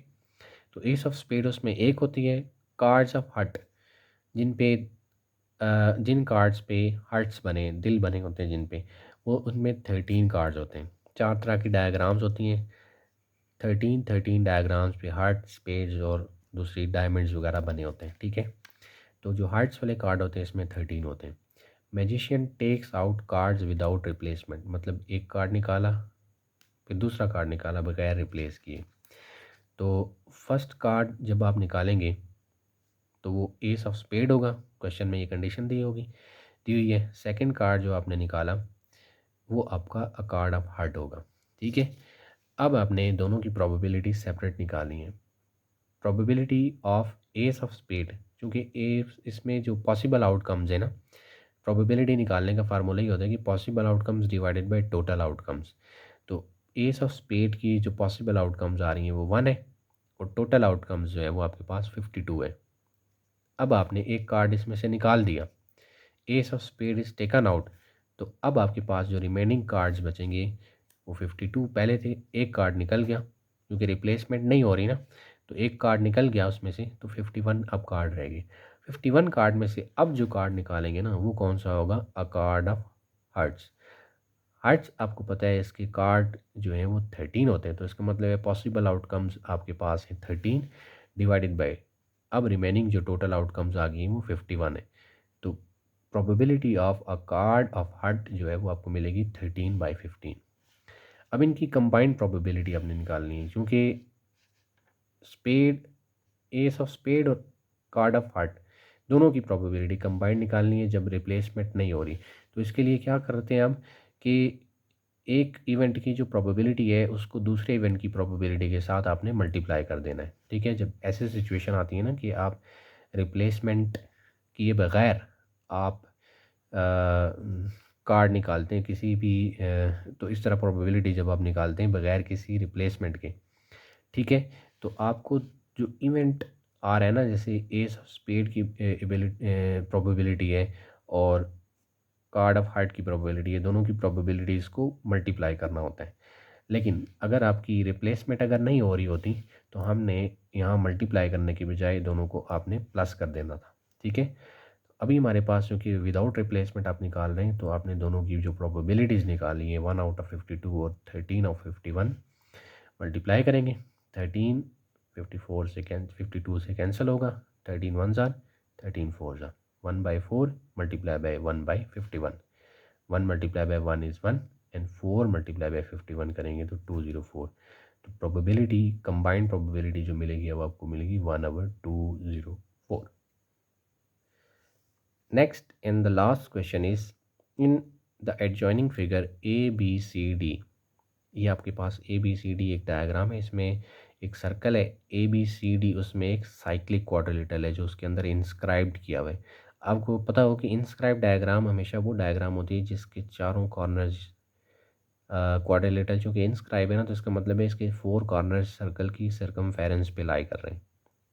तो एस ऑफ स्पेड उसमें एक होती है। कार्ड्स ऑफ हर्ट, जिन पे जिन कार्ड्स पे हार्ट्स बने, दिल बने होते हैं जिन पे, वो उनमें 13 कार्ड्स होते हैं। 4 तरह की डायग्राम्स होती हैं, 13 डायग्राम्स पे हार्ट, स्पेड्स और दूसरी डायमंड्स वगैरह बने होते हैं, ठीक है। तो जो हार्ट्स वाले कार्ड होते हैं इसमें 13 होते हैं। Magician takes out cards without replacement, मतलब एक कार्ड निकाला फिर दूसरा कार्ड निकाला बगैर रिप्लेस किए। तो फर्स्ट कार्ड जब आप निकालेंगे तो वो एस ऑफ स्पेड होगा, क्वेश्चन में ये कंडीशन दी हुई है। सेकंड कार्ड जो आपने निकाला वो आपका अ कार्ड ऑफ हार्ट होगा, ठीक है। अब आपने दोनों की प्रोबेबिलिटी सेपरेट निकाली है। Probability of ace of spade, क्योंकि ए इसमें जो पॉसिबल आउटकम्स है ना, प्रोबेबिलिटी निकालने का फार्मूला ही होता है कि possible outcomes divided by total outcomes. तो एस ऑफ स्पेड की जो पॉसिबल आउटकम्स आ रही हैं वो 1 है और टोटल आउटकम्स जो है वो आपके पास 52 है। अब आपने एक कार्ड इसमें से निकाल दिया, ace of spade is taken out, तो अब आपके पास जो रिमेनिंग कार्ड्स बचेंगे वो 52 पहले थे, एक कार्ड निकल गया क्योंकि रिप्लेसमेंट नहीं हो रही ना, तो एक कार्ड निकल गया उसमें से, तो 51 अब कार्ड रहेगी। 51 कार्ड में से अब जो कार्ड निकालेंगे ना वो कौन सा होगा, अ कार्ड ऑफ हार्ट्स। हार्ट्स आपको पता है इसके कार्ड जो है वो 13 होते हैं, तो इसका मतलब है पॉसिबल आउटकम्स आपके पास है 13 डिवाइडेड बाई, अब रिमेनिंग जो टोटल आउटकम्स आ गई हैं वो 51 है। तो probability of a card of heart जो है वो आपको मिलेगी 13/15। अब इनकी कंबाइंड प्रोबेबिलिटी आपने निकालनी है, क्योंकि स्पेड, एस ऑफ स्पेड और कार्ड ऑफ हार्ट दोनों की प्रोबेबिलिटी कंबाइंड निकालनी है जब रिप्लेसमेंट नहीं हो रही। तो इसके लिए क्या करते हैं हम कि एक इवेंट की जो प्रोबेबिलिटी है उसको दूसरे इवेंट की प्रोबेबिलिटी के साथ आपने मल्टीप्लाई कर देना है। ठीक है, जब ऐसी सिचुएशन आती है ना कि आप रिप्लेसमेंट किए बगैर आप कार्ड निकालते हैं किसी भी तो इस तरह प्रोबेबिलिटी जब आप निकालते हैं बगैर किसी रिप्लेसमेंट के, ठीक है, तो आपको जो इवेंट आ रहा है ना, जैसे एस ऑफ स्पेड की प्रोबेबिलिटी है और कार्ड ऑफ हार्ट की प्रोबेबिलिटी है, दोनों की प्रोबेबिलिटीज़ को मल्टीप्लाई करना होता है। लेकिन अगर आपकी रिप्लेसमेंट अगर नहीं हो रही होती तो हमने यहाँ मल्टीप्लाई करने के बजाय दोनों को आपने प्लस कर देना था। ठीक है, अभी हमारे पास क्योंकि विदाउट रिप्लेसमेंट आप निकाल रहे हैं तो आपने दोनों की जो प्रोबेबिलिटीज़ निकाली है 1/52 और 13/51 मल्टीप्लाई करेंगे। 13 54 से 52 से कैंसिल होगा, 13 1 ज़ार 13 4 ज़ार 1/4 multiply by 1/51, 1 multiply by 1 is 1 and 4 multiply by 51 करेंगे तो 204। तो प्रोबेबिलिटी कंबाइंड प्रोबेबिलिटी जो मिलेगी अब आपको मिलेगी 1/204। Next and the last question is in the adjoining figure ABCD, ये आपके पास ABCD एक डायग्राम है, इसमें एक सर्कल है ABCD, उसमें एक साइक्लिक क्वाड्रिलेटरल है जो उसके अंदर इंस्क्राइब्ड किया हुआ है। आपको पता हो कि इंस्क्राइब डायग्राम हमेशा वो डायग्राम होती है जिसके चारों कॉर्नर्स क्वाड्रिलेटरल, चूँकि इंस्क्राइब है ना तो इसका मतलब है इसके 4 कॉर्नर्स सर्कल की सर्कमफेरेंस पे लाई कर रहे हैं।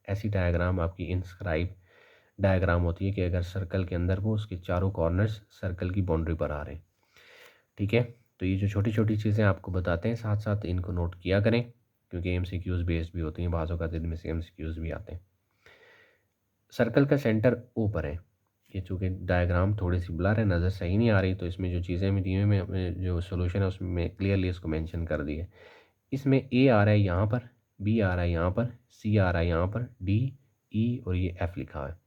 ऐसी डायग्राम आपकी इंस्क्राइब डायग्राम होती है कि अगर सर्कल के अंदर वो उसके चारों कॉर्नर्स सर्कल की बाउंड्री पर आ रहे हैं। ठीक है, तो ये जो छोटी छोटी चीज़ें आपको बताते हैं साथ साथ इनको नोट किया करें क्योंकि MCQs बेस्ड भी होती हैं, बाज़ों का इनमें से MCQs भी आते हैं। सर्कल का सेंटर ऊपर है, ये चूँकि डायग्राम थोड़ी सी ब्लर है, नज़र सही नहीं आ रही, तो इसमें जो चीज़ें भी दी हुई मैं जो सोल्यूशन है उसमें क्लियरली इसको मेंशन कर दिया है। इसमें A आ रहा है यहाँ पर, B आ रहा है यहाँ पर, C आ रहा है यहाँ पर, D, E और ये F लिखा हुआ है।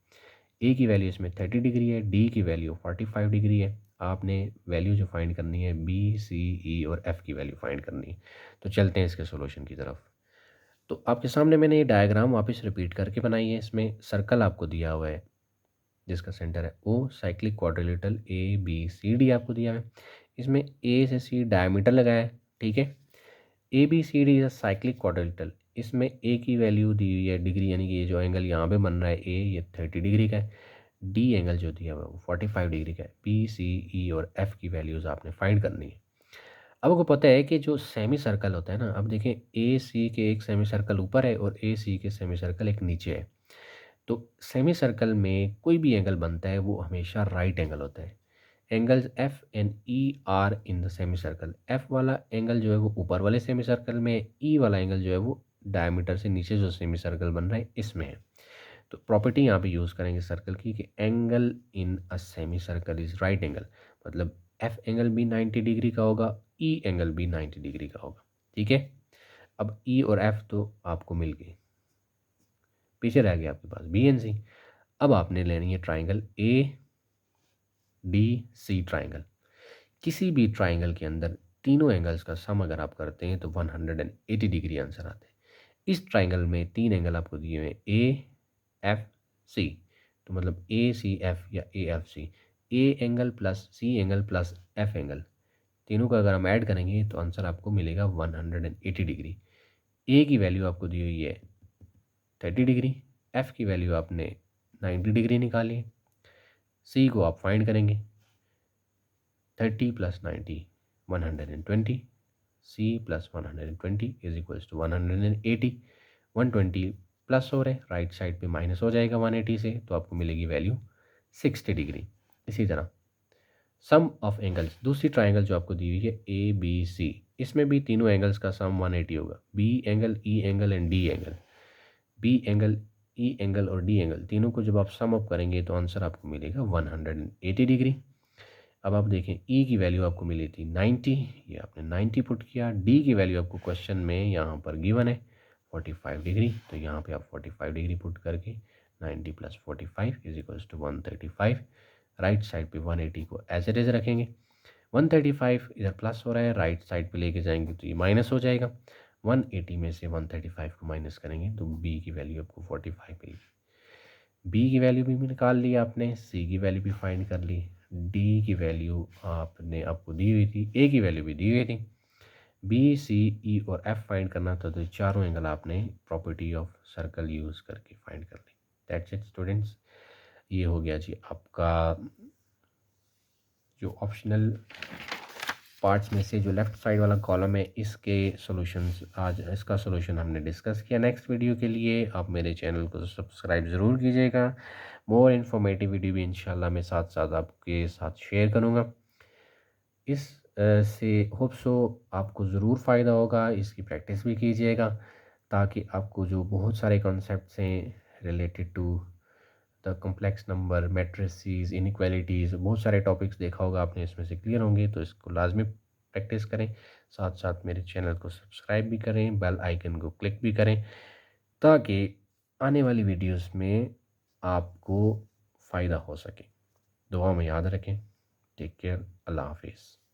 A की वैल्यू इसमें 30 डिग्री है, D की वैल्यू 45 डिग्री है। आपने वैल्यू जो फाइंड करनी है B, C, E और F की वैल्यू फाइंड करनी है। तो चलते हैं इसके सोल्यूशन की तरफ। तो आपके सामने मैंने ये डायग्राम वापस रिपीट करके बनाई है। इसमें सर्कल आपको दिया हुआ है जिसका सेंटर है O, साइक्लिक क्वाड्रिलेटरल ABCD आपको दिया है। इसमें A से C डायमीटर लगाया है। ठीक है, ABCD is a cyclic quadrilateral, इसमें A की वैल्यू दी हुई है डिग्री, यानी कि ये जो एंगल यहाँ पे बन रहा है A, ये 30 डिग्री का है। D एंगल जो दिया हुआ है वो 45 डिग्री का है। B, C, E और F की वैल्यूज़ आपने फाइंड करनी है। अब आपको पता है कि जो सेमी सर्कल होता है ना, अब देखें AC के एक सेमी सर्कल ऊपर है और AC के सेमी सर्कल एक नीचे है। तो सेमी सर्कल में कोई भी एंगल बनता है वो हमेशा राइट एंगल होता है। Angles F and E are in the semi circle. F वाला एंगल जो है वो ऊपर वाले सेमी सर्कल में, E वाला एंगल जो है वो डायमीटर से नीचे जो सेमी सर्कल बन रहा है इसमें है। तो प्रॉपर्टी यहाँ पे यूज़ करेंगे सर्कल की कि angle in a semi circle is right angle, मतलब F एंगल भी 90 डिग्री का होगा, E एंगल भी 90 डिग्री का होगा। ठीक है, अब E और F तो आपको मिल गए, पीछे रह गया आपके पास B एंड C। अब आपने लेनी है ट्राइंगल ADC ट्राइंगल। किसी भी ट्राइंगल के अंदर तीनों एंगल्स का सम अगर आप करते हैं तो 180 डिग्री आंसर आता है। इस ट्राइंगल में तीन एंगल आपको दिए हुए AFC, तो मतलब ACF या AFC, A angle plus C angle plus F angle, तीनों का अगर हम ऐड करेंगे तो आंसर आपको मिलेगा 180 डिग्री। A की वैल्यू आपको दी हुई है 30 डिग्री, F की वैल्यू आपने 90 डिग्री निकाली है, C को आप फाइंड करेंगे 30 + 90 120, C + 120 is equals to 180। 120 plus हो रहे राइट साइड पे माइनस हो जाएगा 180 से, तो आपको मिलेगी वैल्यू 60 डिग्री। इसी तरह सम ऑफ एंगल्स, दूसरी ट्राइंगल जो आपको दी हुई है ABC, इसमें भी तीनों एंगल्स का सम 180 होगा। B angle, E angle and D angle, B angle, E angle और D एंगल तीनों को जब आप सम अप करेंगे तो आंसर आपको मिलेगा 180 डिग्री। अब आप देखें E की वैल्यू आपको मिली थी 90, ये आपने 90 पुट किया। D की वैल्यू आपको क्वेश्चन में यहाँ पर गिवन है 45 डिग्री, तो यहाँ पे आप 45 डिग्री पुट करके 90 + 45 is equals to 135। Right side पे 180 को एज इट इज रखेंगे। 135 इधर प्लस हो रहा है, राइट साइड पे लेके जाएंगे तो ये माइनस हो जाएगा। 180 में से 135 को माइनस करेंगे तो बी की वैल्यू आपको 45 मिली। बी की वैल्यू भी निकाल ली आपने, सी की वैल्यू भी फाइंड कर ली, डी की वैल्यू आपने आपको दी हुई थी, ए की वैल्यू भी दी हुई थी, बी सी ई और एफ फाइंड करना था, तो चारों एंगल आपने प्रॉपर्टी ऑफ सर्कल यूज़ करके फाइंड कर ली। दैट्स इट स्टूडेंट्स, ये हो गया जी आपका जो ऑप्शनल पार्ट्स में से जो लेफ़्ट साइड वाला कॉलम है इसके सॉल्यूशंस, आज इसका सॉल्यूशन हमने डिस्कस किया। नेक्स्ट वीडियो के लिए आप मेरे चैनल को सब्सक्राइब ज़रूर कीजिएगा। मोर इन्फॉर्मेटिव वीडियो भी इंशाल्लाह मैं साथ साथ आपके साथ शेयर करूँगा। इस से होप सो आपको ज़रूर फ़ायदा होगा, इसकी प्रैक्टिस भी कीजिएगा ताकि आपको जो बहुत सारे कॉन्सेप्ट्स हैं related to the complex number, matrices, inequalities, बहुत सारे टॉपिक्स देखा होगा आपने, इसमें से क्लियर होंगे, तो इसको लाजमी प्रैक्टिस करें। साथ साथ मेरे चैनल को सब्सक्राइब भी करें, बेल आइकन को क्लिक भी करें ताकि आने वाली वीडियोस में आपको फ़ायदा हो सके। दुआ में याद रखें। Take care. अल्लाह हाफिज़।